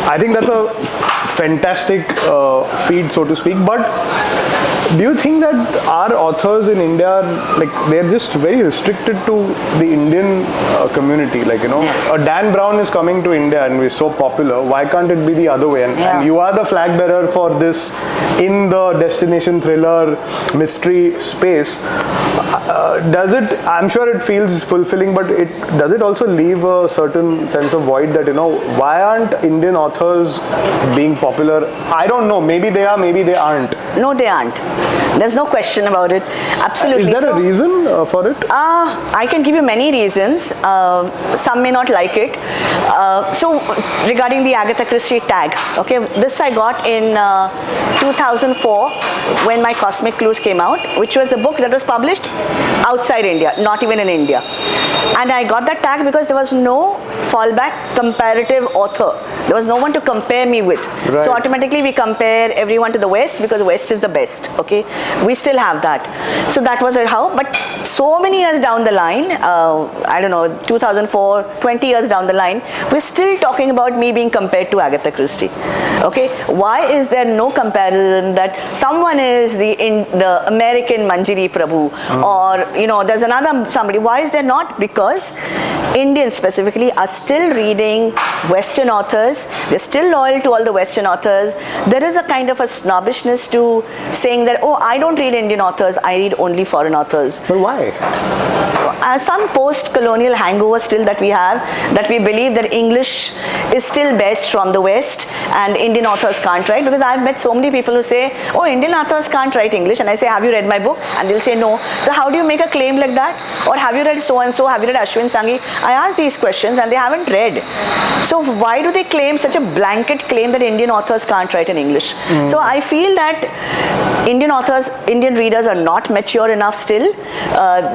I think that's a fantastic feat, so to speak, but do you think that our authors in India, they're just very restricted to the Indian community? A Dan Brown is coming to India and we're so popular, why can't it be the other way? And you are the flag bearer for this in the destination thriller mystery space. Does it, I'm sure it feels fulfilling, but does it also leave a certain sense of void that, why aren't Indian authors being popular? I don't know, maybe they are, maybe they aren't. No, they aren't. There's no question about it. Absolutely. Is there a reason for it? I can give you many reasons. Some may not like it. So regarding the Agatha Christie tag, okay, this I got in 2004 when my Cosmic Clues came out, which was a book that was published outside India, not even in India. And I got that tag because there was no fallback comparative author. There was no one to compare me with. Right. So automatically we compare everyone to the West because the West is the best. Okay, we still have that. So that was how. But so many years down the line, I don't know, 2004, 20 years down the line, we're still talking about me being compared to Agatha Christie. Okay, why is there no comparison that someone is the American Manjiri Prabhu, or there's another somebody? Why is there not? Because Indians specifically are still reading Western authors. They're still loyal to all the Western authors. There is a kind of a snobbishness to saying that, oh, I I don't read Indian authors, I read only foreign authors. But why? Some post-colonial hangover still that we have, that we believe that English is still best from the West and Indian authors can't write, because I've met so many people who say, oh, Indian authors can't write English, and I say, have you read my book? And they'll say no. So how do you make a claim like that? Or have you read so and so, have you read Ashwin Sanghi? I ask these questions and they haven't read. So why do they claim such a blanket claim that Indian authors can't write in English? So I feel that Indian authors, Indian readers are not mature enough still.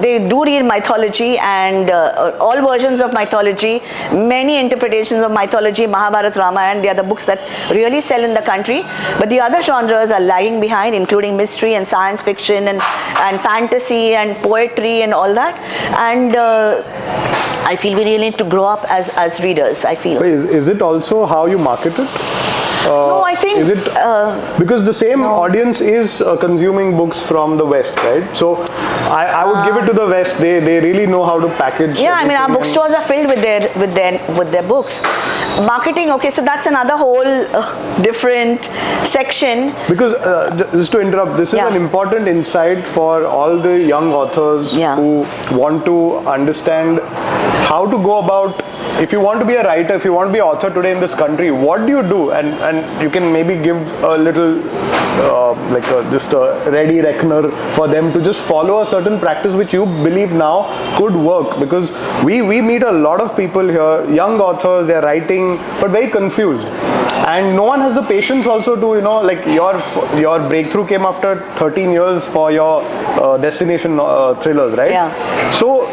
They do read mythology and all versions of mythology, many interpretations of mythology, Mahabharata, Ramayana, they are the books that really sell in the country. But the other genres are lagging behind, including mystery and science fiction and fantasy and poetry and all that. And I feel we really need to grow up as readers, I feel. Is it also how you market it? No, I think... Is it, because the same audience is consuming books from the West, right? So I would give it to the West. They really know how to package. Yeah, I mean, our bookstores are filled with their books. Marketing, okay, so that's another whole different section. Because just to interrupt, this is an important insight for all the young authors who want to understand how to go about. If you want to be a writer, if you want to be an author today in this country, what do you do? And you can maybe give a little, just a ready reckoner for them to just follow a certain practice which you believe now could work. Because we meet a lot of people here, young authors, they're writing, but very confused. And no one has the patience also to, like your breakthrough came after 13 years for your destination thrillers, right? Yeah. So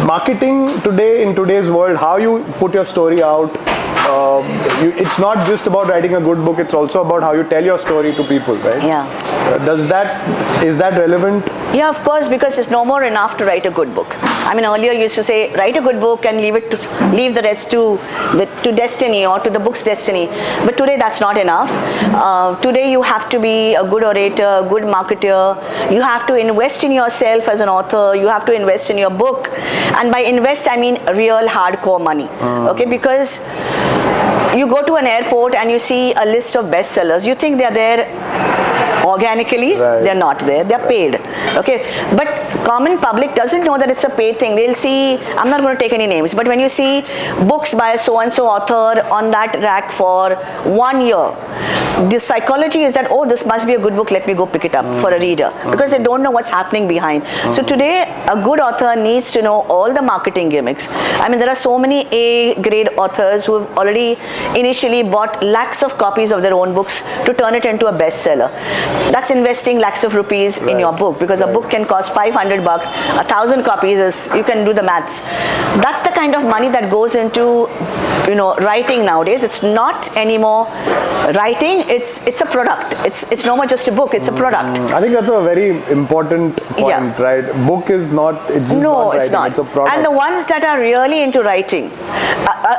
marketing today, in today's world, how you put your story out, it's not just about writing a good book, it's also about how you tell your story to people, right? Yeah. Is that relevant? Yeah, of course, because it's no more enough to write a good book. I mean, earlier you used to say, write a good book and leave the rest to destiny or to the book's destiny. But today that's not enough. Today you have to be a good orator, a good marketer. You have to invest in yourself as an author. You have to invest in your book. And by invest, I mean real hardcore money. Okay, because you go to an airport and you see a list of bestsellers. You think they're there organically. They're not there. They're paid. Okay, but common public doesn't know that it's a paid thing. They'll see, I'm not going to take any names, but when you see books by a so-and-so author on that rack for 1 year, the psychology is that, oh, this must be a good book, let me go pick it up for a reader, because they don't know what's happening behind. So today, a good author needs to know all the marketing gimmicks. I mean, there are so many A-grade authors who have already initially bought lakhs of copies of their own books to turn it into a bestseller. That's investing lakhs of rupees in your book, because a book can cost 500 bucks, 1,000 copies is, you can do the maths. That's the kind of money that goes into, writing nowadays. It's not anymore writing, it's a product. It's no more just a book, it's a product. I think that's a very important point, right? Book is not, it's just not writing, it's not. It's a product. And the ones that are really into writing,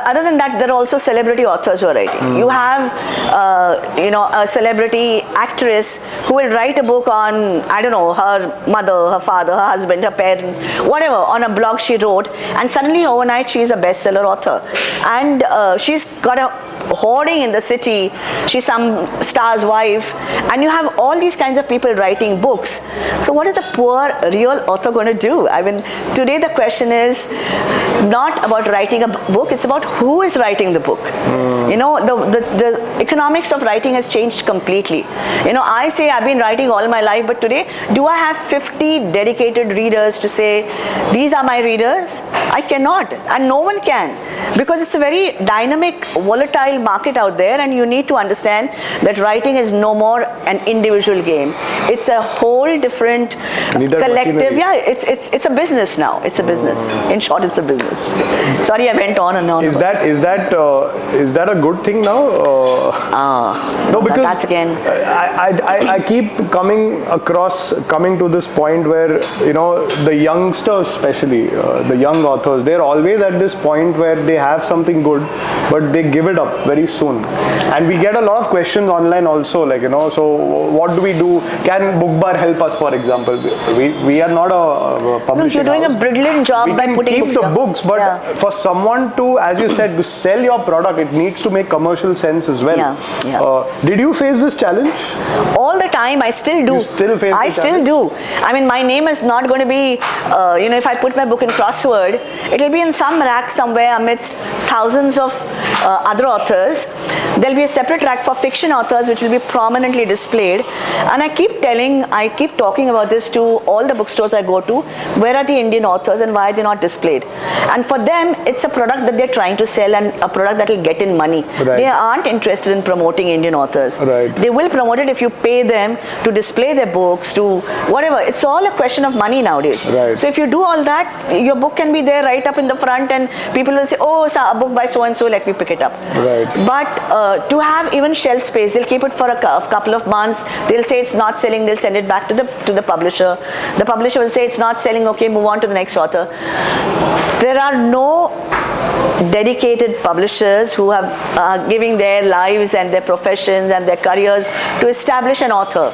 other than that, there are also celebrity authors who are writing. You have, a celebrity actress who will write a book on, I don't know, her mother, her father, her husband, her parent, whatever, on a blog she wrote, and suddenly overnight she's a bestseller author. And she's got a hoarding in the city, she's some star's wife, and you have all these kinds of people writing books. So what is the poor real author going to do? I mean, today the question is not about writing a book, it's about who is writing the book. The economics of writing has changed completely. I say I've been writing all my life, but today, do I have 50 dedicated readers to say, these are my readers? I cannot, and no one can, because it's a very dynamic, volatile market out there, and you need to understand that writing is no more an individual game. It's a whole different collective. Yeah, it's a business now. It's a business. In short, it's a business. Sorry, I went on and on. Is that a good thing now? No, because that's again. I keep coming to this point where the youngsters, especially the young authors, they're always at this point where they have something good, but they give it up very soon. And we get a lot of questions online also, like, so what do we do? Can Bookbar help us, for example? We are not a publishing No, you're doing house. a brilliant job We by can putting keep books the down. books, but for someone to, as you said, to sell your product, it needs to make commercial sense as well. Did you face this challenge? All the time. I still do. You still face I the still do. I mean, my name is not going to be, if I put my book in crossword, it will be in some rack somewhere amidst thousands of other authors. There'll be a separate rack for fiction authors which will be prominently displayed. And I keep talking about this to all the bookstores I go to. Where are the Indian authors and why are they not displayed? And for them, it's a product that they're trying to sell and a product that will get in money. Right. They aren't interested in promoting Indian authors. Right. They will promote it if you pay them to display their books, to whatever. It's all a question of money nowadays. Right. So if you do all that, your book can be there right up in the front and people will say, oh, a book by so-and-so, let me pick it up. Right. But to have even shelf space, they'll keep it for a couple of months. They'll say it's not selling, they'll send it back to the publisher. The publisher will say it's not selling, okay, move on to the next author. There are no dedicated publishers who have giving their lives and their professions and their careers to establish an author.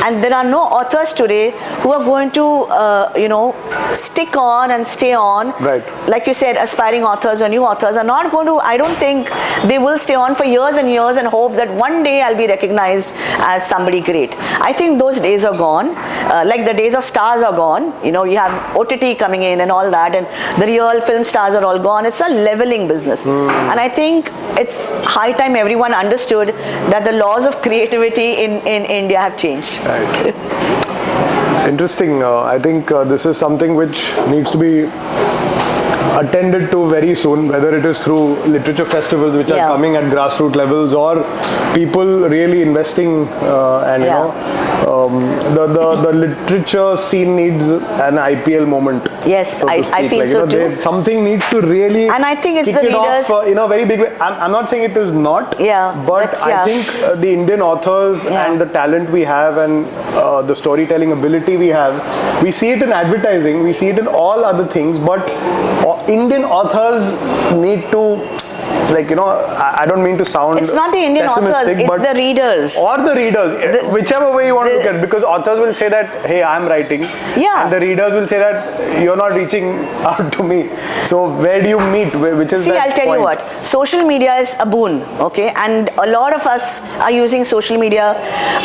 And there are no authors today who are going to, stick on and stay on. Right. Like you said, aspiring authors or new authors are not going to, I don't think they will stay on for years and years and hope that one day I'll be recognized as somebody great. I think those days are gone. Like the days of stars are gone. You have OTT coming in and all that, and the real film stars are all gone. It's a leveling business. And I think it's high time everyone understood that the laws of creativity in India have changed. Right. Interesting. I think this is something which needs to be attended to very soon, whether it is through literature festivals which are coming at grassroots levels or people really investing and the literature scene needs an IPL moment. Yes, so I feel so too. Something needs to really and I think it's kick the it readers off in a very big way. I'm not saying it is not, but I think the Indian authors and the talent we have and the storytelling ability we have, we see it in advertising, we see it in all other things, but Indian authors need to, I don't mean to sound it's not the Indian authors, it's the readers. Or the readers, whichever way you want to look at it, because authors will say that, hey, I'm writing. Yeah. And the readers will say that you're not reaching out to me. So where do you meet? Which is I'll tell you what, social media is a boon, okay? And a lot of us are using social media.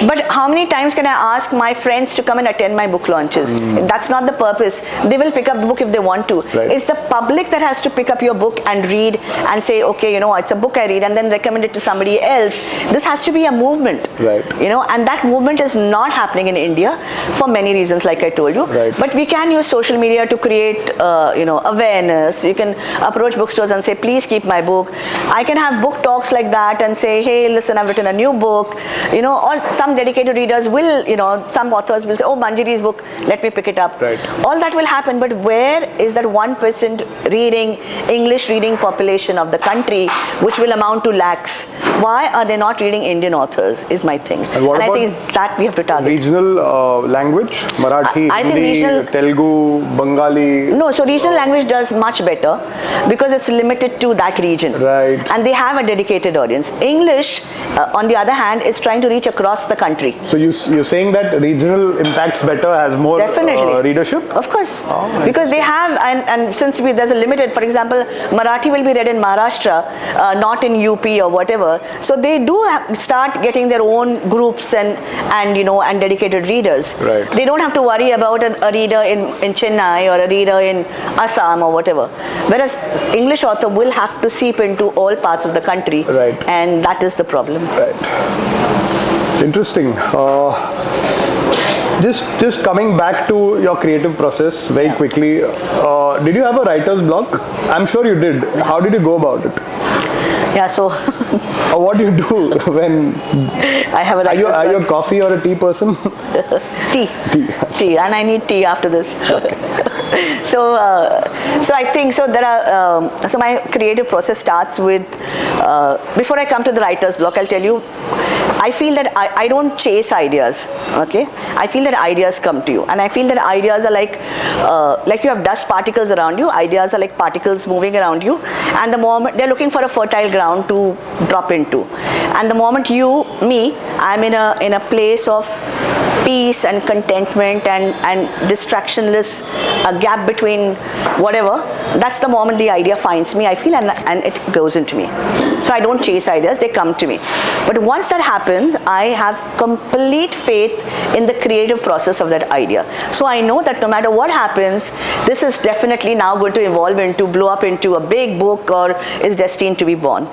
But how many times can I ask my friends to come and attend my book launches? That's not the purpose. They will pick up the book if they want to. Right. It's the public that has to pick up your book and read and say, okay, it's a book I read, and then recommend it to somebody else. This has to be a movement. Right. And that movement is not happening in India for many reasons, like I told you. Right. But we can use social media to create, awareness. You can approach bookstores and say, please keep my book. I can have book talks like that and say, hey, listen, I've written a new book. Or some dedicated readers will, some authors will say, oh, Manjiri's book, let me pick it up. Right. All that will happen, but where is that 1% reading, English reading population of the country, which will amount to lakhs? Why are they not reading Indian authors is my thing. And I think it's that we have to target. Regional language, Marathi, I think Hindi, Telugu, Bengali. No, so regional language does much better because it's limited to that region. Right. And they have a dedicated audience. English, on the other hand, is trying to reach across the country. So you're saying that regional impacts better, has more readership? Of course. Because they have, and since there's a limited, for example, Marathi will be read in Maharashtra, not in UP or whatever. So they do start getting their own groups and dedicated readers. Right. They don't have to worry about a reader in Chennai or a reader in Assam or whatever. Whereas English author will have to seep into all parts of the country. Right. And that is the problem. Right. Interesting. Just coming back to your creative process very quickly, did you have a writer's block? I'm sure you did. How did you go about it? Yeah, so what do you do when I have a writer's block? Are you a coffee or a tea person? Tea, and I need tea after this. Okay. So I think so. There are so my creative process starts with before I come to the writer's block. I'll tell you, I feel that I don't chase ideas. Okay, I feel that ideas come to you, and I feel that ideas are like you have dust particles around you. Ideas are like particles moving around you, and the moment they're looking for a fertile ground to drop into, and the moment I'm in a place of peace and contentment and distractionless, a gap between whatever, that's the moment the idea finds me, I feel, and it goes into me. So I don't chase ideas, they come to me. But once that happens, I have complete faith in the creative process of that idea. So I know that no matter what happens, this is definitely now going to evolve into, blow up into a big book, or is destined to be born.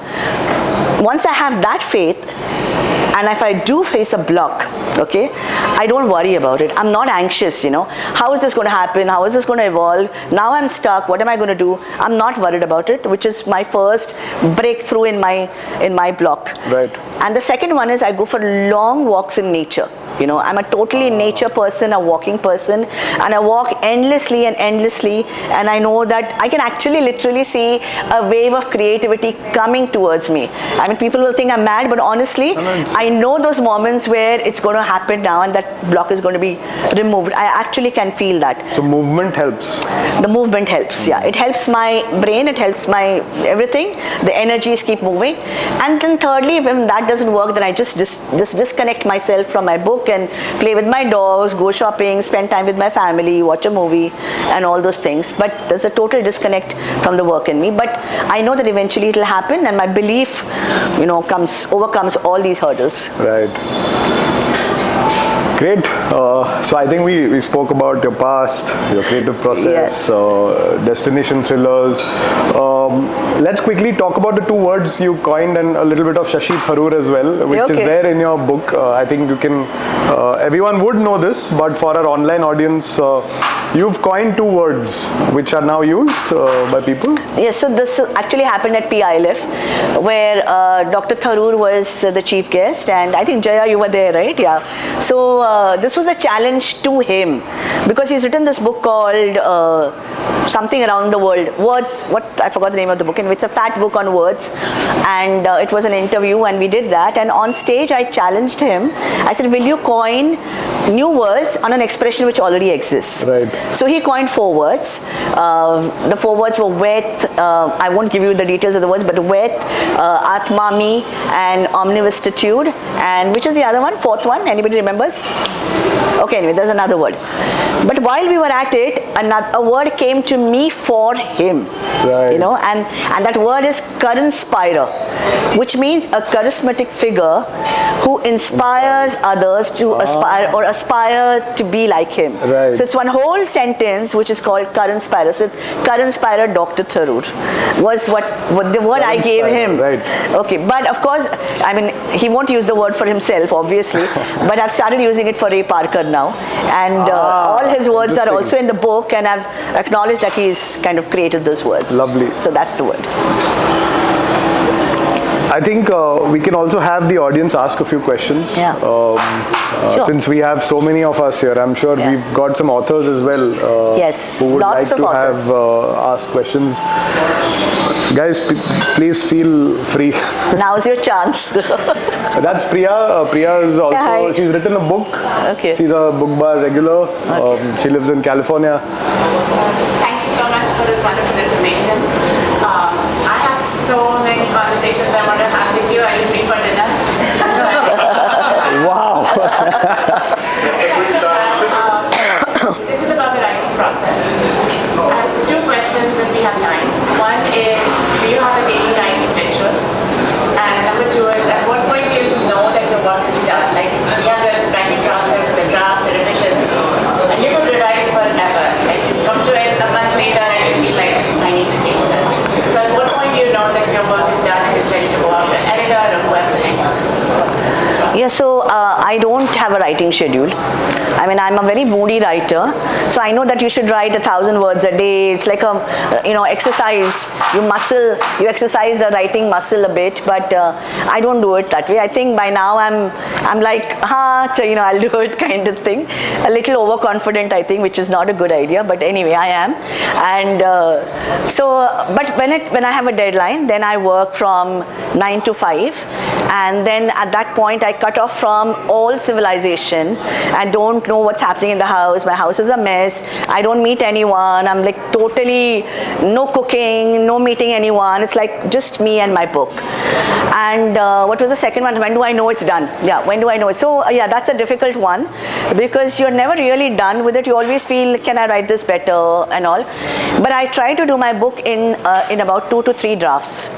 Once I have that faith, and if I do face a block, okay, I don't worry about it. I'm not anxious, How is this going to happen? How is this going to evolve? Now I'm stuck. What am I going to do? I'm not worried about it, which is my first breakthrough in my block. Right. And the second one is I go for long walks in nature. I'm a totally nature person, a walking person, and I walk endlessly, and I know that I can actually literally see a wave of creativity coming towards me. I mean, people will think I'm mad, but honestly, I know those moments where it's going to happen now and that block is going to be removed. I actually can feel that. So movement helps. The movement helps, yeah. It helps my brain, it helps my everything. The energies keep moving. And then thirdly, when that doesn't work, then I just disconnect myself from my book and play with my dogs, go shopping, spend time with my family, watch a movie, and all those things. But there's a total disconnect from the work in me. But I know that eventually it'll happen, and my belief, overcomes all these hurdles. Right. Great. So I think we spoke about your past, your creative process, yes. Destination thrillers. Let's quickly talk about the two words you coined and a little bit of Shashi Tharoor as well, which is there in your book. I think you can, everyone would know this, but for our online audience, you've coined two words which are now used by people. Yes, so this actually happened at PILF, where Dr. Tharoor was the chief guest, and I think Jaya, you were there, right? Yeah. So this was a challenge to him, because he's written this book called something around the world, words, I forgot the name of the book, and it's a fat book on words, and it was an interview, and we did that, and on stage I challenged him. I said, will you coin new words on an expression which already exists? Right. So he coined 4 words. The 4 words were wet, I won't give you the details of the words, but wet, atmami, and omnivistitude, and which is the other one, 4th one, anybody remembers? Okay, anyway, there's another word. But while we were at it, a word came to me for him. Right. And that word is Karanspira, which means a charismatic figure who inspires others to aspire to be like him. Right. So it's one whole sentence which is called Karanspira. So it's Karanspira Dr. Tharoor was what the word I gave him. Right. Okay, but of course, I mean, he won't use the word for himself, obviously, but I've started using it for Ray Parker now, and all his words are also in the book, and I've acknowledged that he's kind of created those words. Lovely. So that's the word. I think we can also have the audience ask a few questions. Yeah. Sure. Since we have so many of us here, I'm sure we've got some authors as well yes. who would Lots like to have ask questions. Guys, please feel free. Now's your chance. That's Priya. Priya is also, she's written a book. Okay. She's a book bar regular. Okay. She lives in California. Thank you so much for this wonderful information. I have so many conversations I want to have with you. Are you free for dinner? Wow. This is about the writing process. I have 2 questions if we have time. One is, do you have a daily writing ritual? And number 2 is, at what point do you know that your work is done? Like, you have the writing process, the draft, the revisions, and you could revise forever. Like, you come to it a month later and you feel like, I need to change this. So at what point do you know that your work is done and it's ready to go out to an editor or whoever next? Yeah, so I don't have a writing schedule. I mean, I'm a very moody writer, so I know that you should write 1,000 words a day. It's like a, exercise. You exercise the writing muscle a bit, but I don't do it that way. I think by now I'm like, I'll do it kind of thing. A little overconfident, I think, which is not a good idea, but anyway, I am. And but when I have a deadline, then I work from 9 to 5, and then at that point I cut off from all civilization. I don't know what's happening in the house. My house is a mess. I don't meet anyone. I'm like totally no cooking, no meeting anyone. It's like just me and my book. And what was the second one? When do I know it's done? Yeah, when do I know it? So yeah, that's a difficult one because you're never really done with it. You always feel, can I write this better and all? But I try to do my book in about 2 to 3 drafts.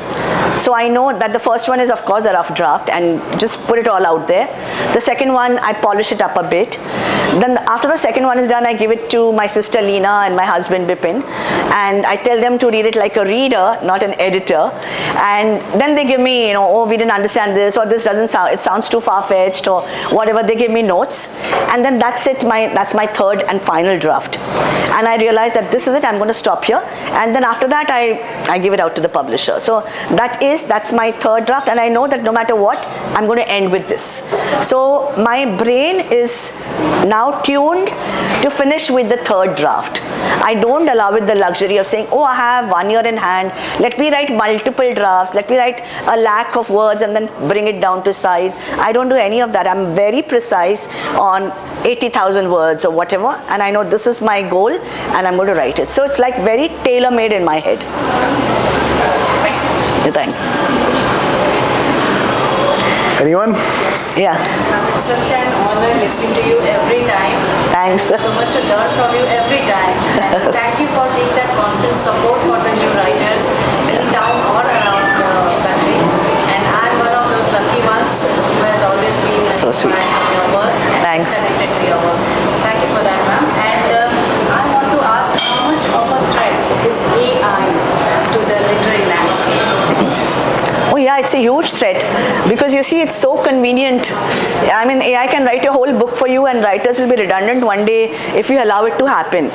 So I know that the first one is of course a rough draft and just put it all out there. The second one, I polish it up a bit. Then after the second one is done, I give it to my sister Leena and my husband Bipin, and I tell them to read it like a reader, not an editor. And then they give me, oh, we didn't understand this, or this doesn't sound, it sounds too far-fetched, or whatever. They give me notes, and then that's it. That's my third and final draft. And I realize that this is it. I'm going to stop here, and then after that, I give it out to the publisher. So that's my third draft, and I know that no matter what, I'm going to end with this. So my brain is now tuned to finish with the third draft. I don't allow it the luxury of saying, oh, I have 1 year in hand, let me write multiple drafts, let me write a lakh of words and then bring it down to size. I don't do any of that. I'm very precise on 80,000 words or whatever, and I know this is my goal and I'm going to write it. So it's like very tailor-made in my head. Thank you. Anyone? Yeah. It's such an honor listening to you every time. Thanks. So much to learn from you every time. And thank you for being that constant support for the new writers in town or around the country. And I'm one of those lucky ones who has always been So sweet. inspired by your work. Thanks. And connected to your work. Thank you for that, ma'am. And I want to ask, how much of a threat is AI to the literary landscape? Oh yeah, it's a huge threat because you see, it's so convenient. I mean, AI can write a whole book for you and writers will be redundant one day if you allow it to happen.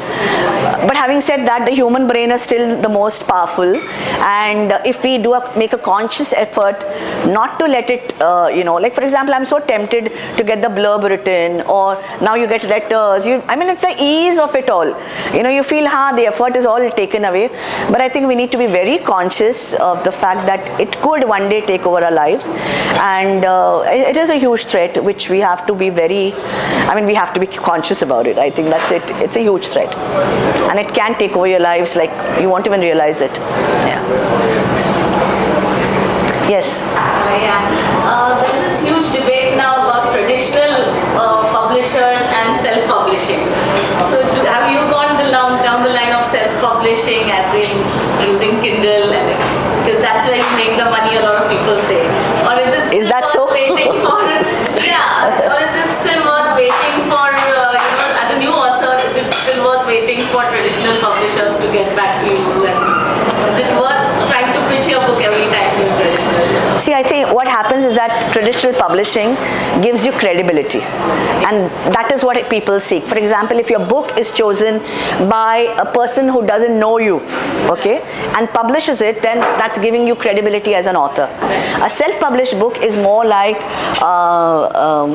But having said that, the human brain is still the most powerful, and if we make a conscious effort not to let it, like for example, I'm so tempted to get the blurb written, or now you get letters. I mean, it's the ease of it all. You feel, the effort is all taken away. But I think we need to be very conscious of the fact that it could one day take over our lives, and it is a huge threat which we have to be we have to be conscious about it. I think that's it. It's a huge threat, and it can take over your lives like you won't even realize it. Yeah. Yes. There's this huge debate now about traditional publishers and self-publishing. So have you gone down the line of self-publishing as in using Kindle, because that's where you make the money, a lot of people say? Or is it still that so? waiting for, or is it still worth waiting for, as a new author, is it still worth waiting for traditional publishers to get back to you? Is it worth trying to pitch your book every time to traditional? See, I think what happens is that traditional publishing gives you credibility, and that is what people seek. For example, if your book is chosen by a person who doesn't know you, okay, and publishes it, then that's giving you credibility as an author. A self-published book is more like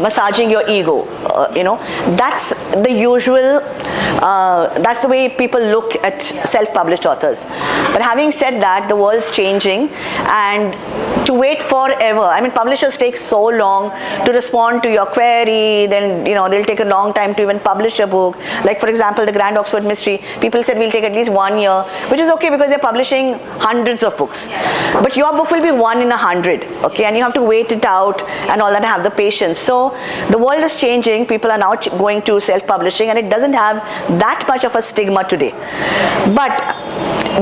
massaging your ego. That's the usual. That's the way people look at self-published authors. But having said that, the world's changing, and to wait forever. I mean, publishers take so long to respond to your query, then they'll take a long time to even publish a book. Like for example, the Grand Oxford Mystery, people said we'll take at least 1 year, which is okay because they're publishing hundreds of books. But your book will be 1 in 100, okay, and you have to wait it out and all that, and have the patience. So the world is changing. People are now going to self-publishing, and it doesn't have that much of a stigma today. But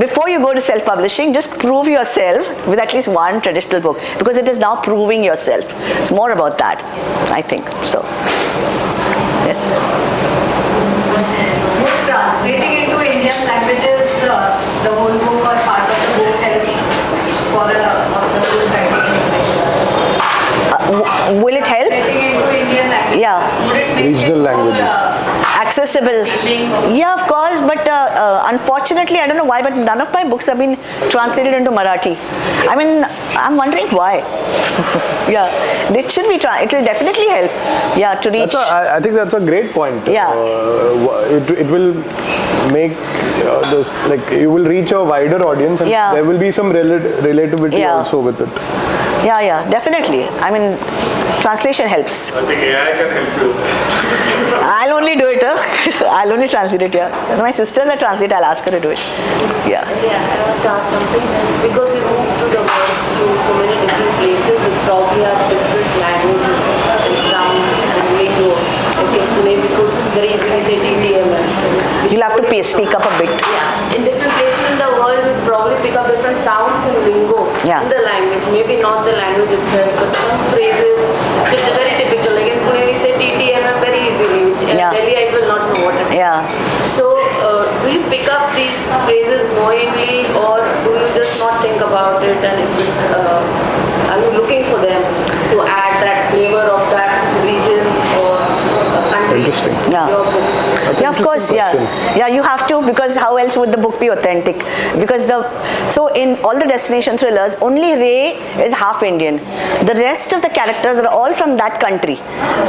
before you go to self-publishing, just prove yourself with at least one traditional book, because it is now proving yourself. It's more about that, I think. So, yeah. Would translating into Indian languages, the whole book or part of the book help for a author who's writing in English? Will it help? Translating into Indian languages, Yeah. would it make Regional it more languages. accessible. Yeah, of course, but unfortunately, I don't know why, but none of my books have been translated into Marathi. I mean, I'm wondering why. Yeah, it should be. It will definitely help. Yeah, to reach. I think that's a great point. Yeah. It will make you will reach a wider audience, and there will be some relatability also with it. Yeah, definitely. I mean, translation helps. I think AI can help you. I'll only do it. I'll only translate it. Yeah. My sisters are translate. I'll ask her to do it. Yeah. I want to ask something. Because we move through the world to so many different places, we probably have different languages and sounds and lingo. Okay, maybe could very easily say TTM. You'll have to speak up a bit. Yeah. In different places in the world, we probably pick up different sounds and lingo in the language. Maybe not the language itself, but some phrases which are very typical. Like in Pune, we say TTM very easily, which in Delhi I will not know what it is. Yeah. So, do you pick up these phrases knowingly, or do you just not think about it, and are you looking for them to add that flavor of that region or country? Interesting. Yeah. Your book? Yeah, of course, yeah, you have to, because how else would the book be authentic? Because so in all the destination thrillers, only Ray is half Indian. The rest of the characters are all from that country.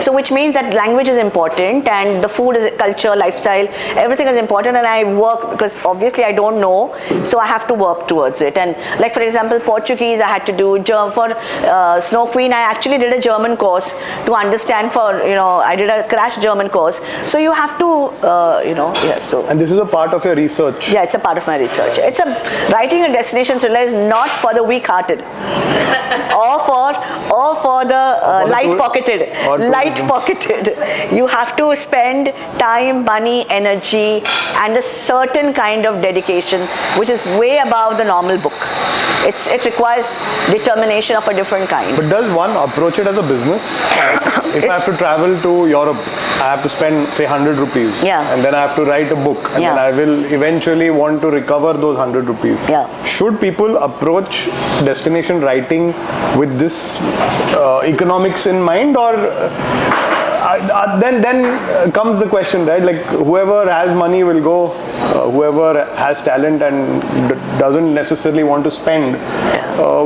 So which means that language is important, and the food is culture, lifestyle, everything is important, and I work, because obviously I don't know, so I have to work towards it. And like for example, Portuguese I had to do, for Snow Queen I actually did a German course to understand I did a crash German course. So you have to so. And this is a part of your research. Yeah, it's a part of my research. Writing a destination thriller is not for the weak-hearted, or for the light-pocketed. Light-pocketed. You have to spend time, money, energy, and a certain kind of dedication, which is way above the normal book. It requires determination of a different kind. But does one approach it as a business? If I have to travel to Europe, I have to spend say 100 rupees, and then I have to write a book, and then I will eventually want to recover those 100 rupees. Should people approach destination writing with this economics in mind, or then comes the question, right? Like whoever has money will go, whoever has talent and doesn't necessarily want to spend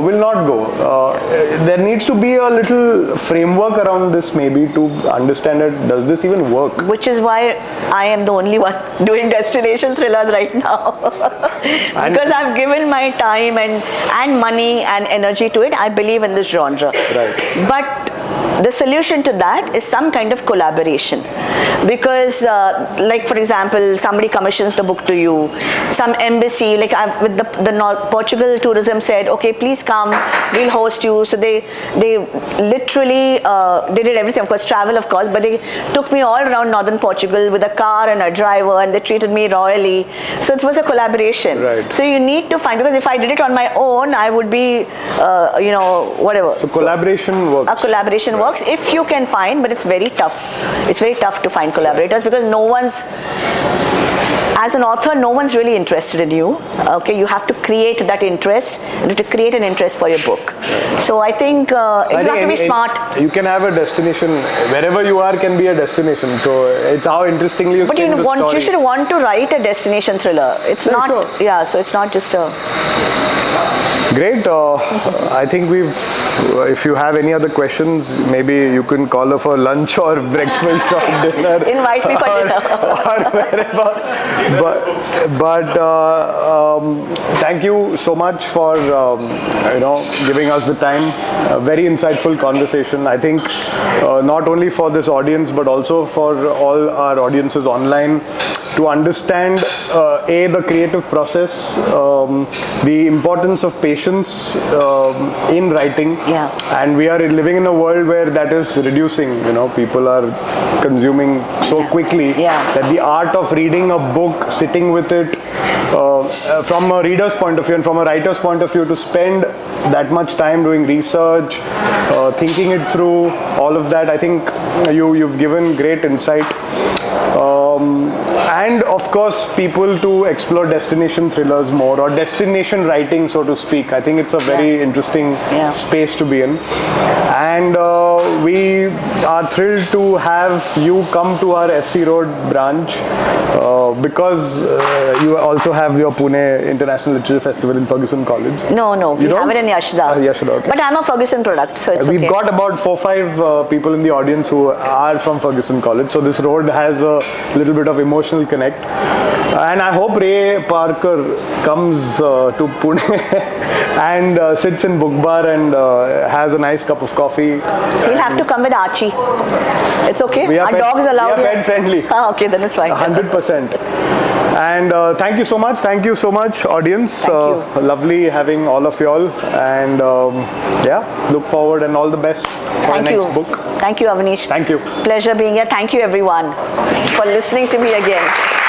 will not go. There needs to be a little framework around this, maybe, to understand that does this even work? Which is why I am the only one doing destination thrillers right now. Because I've given my time and money and energy to it. I believe in this genre. Right. But the solution to that is some kind of collaboration, because like for example, somebody commissions the book to you, some embassy, like with the Portugal tourism said, okay, please come, we'll host you. So they literally they did everything, of course, travel of course, but they took me all around northern Portugal with a car and a driver, and they treated me royally. So it was a collaboration. Right. So you need to find, because if I did it on my own, I would be whatever. So collaboration works. A collaboration works if you can find, but it's very tough. It's very tough to find collaborators, because as an author, no one's really interested in you. Okay, you have to create that interest, and to create an interest for your book. So I think you have to be smart. You can have a destination, wherever you are can be a destination. So it's how interestingly you spin the story. You should want to write a destination thriller. It's not, sure. So it's not just a... Great. I think if you have any other questions, maybe you can call her for lunch or breakfast or dinner. Invite me for dinner. Or wherever. But thank you so much for giving us the time. A very insightful conversation. I think not only for this audience, but also for all our audiences online, to understand the creative process, the importance of patience in writing, and we are living in a world where that is reducing. People are consuming so quickly that the art of reading a book, sitting with it from a reader's point of view and from a writer's point of view, to spend that much time doing research, thinking it through, all of that, I think you've given great insight. and of course people to explore destination thrillers more, or destination writing, so to speak. I think it's a very interesting space to be in, and we are thrilled to have you come to our FC Road branch because you also have your Pune International Literature Festival in Ferguson College. No, we don't? have it in Yashda. Yashda, okay. But I'm a Ferguson product, so it's We've okay. got about 4-5 people in the audience who are from Ferguson College, so this road has a little bit of emotional connect. And I hope Ray Parker comes to Pune and sits in Book Bar and has a nice cup of coffee. We'll have to come with Archie. It's okay? Our dog's allowed We are here? pet friendly. Okay, then it's fine. 100%. And thank you so much. Thank you so much, audience. Thank you. Lovely having all of y'all. And look forward and all the best for the next book. Thank you, Avnish. Thank you. Pleasure being here. Thank you, everyone, for listening to me again.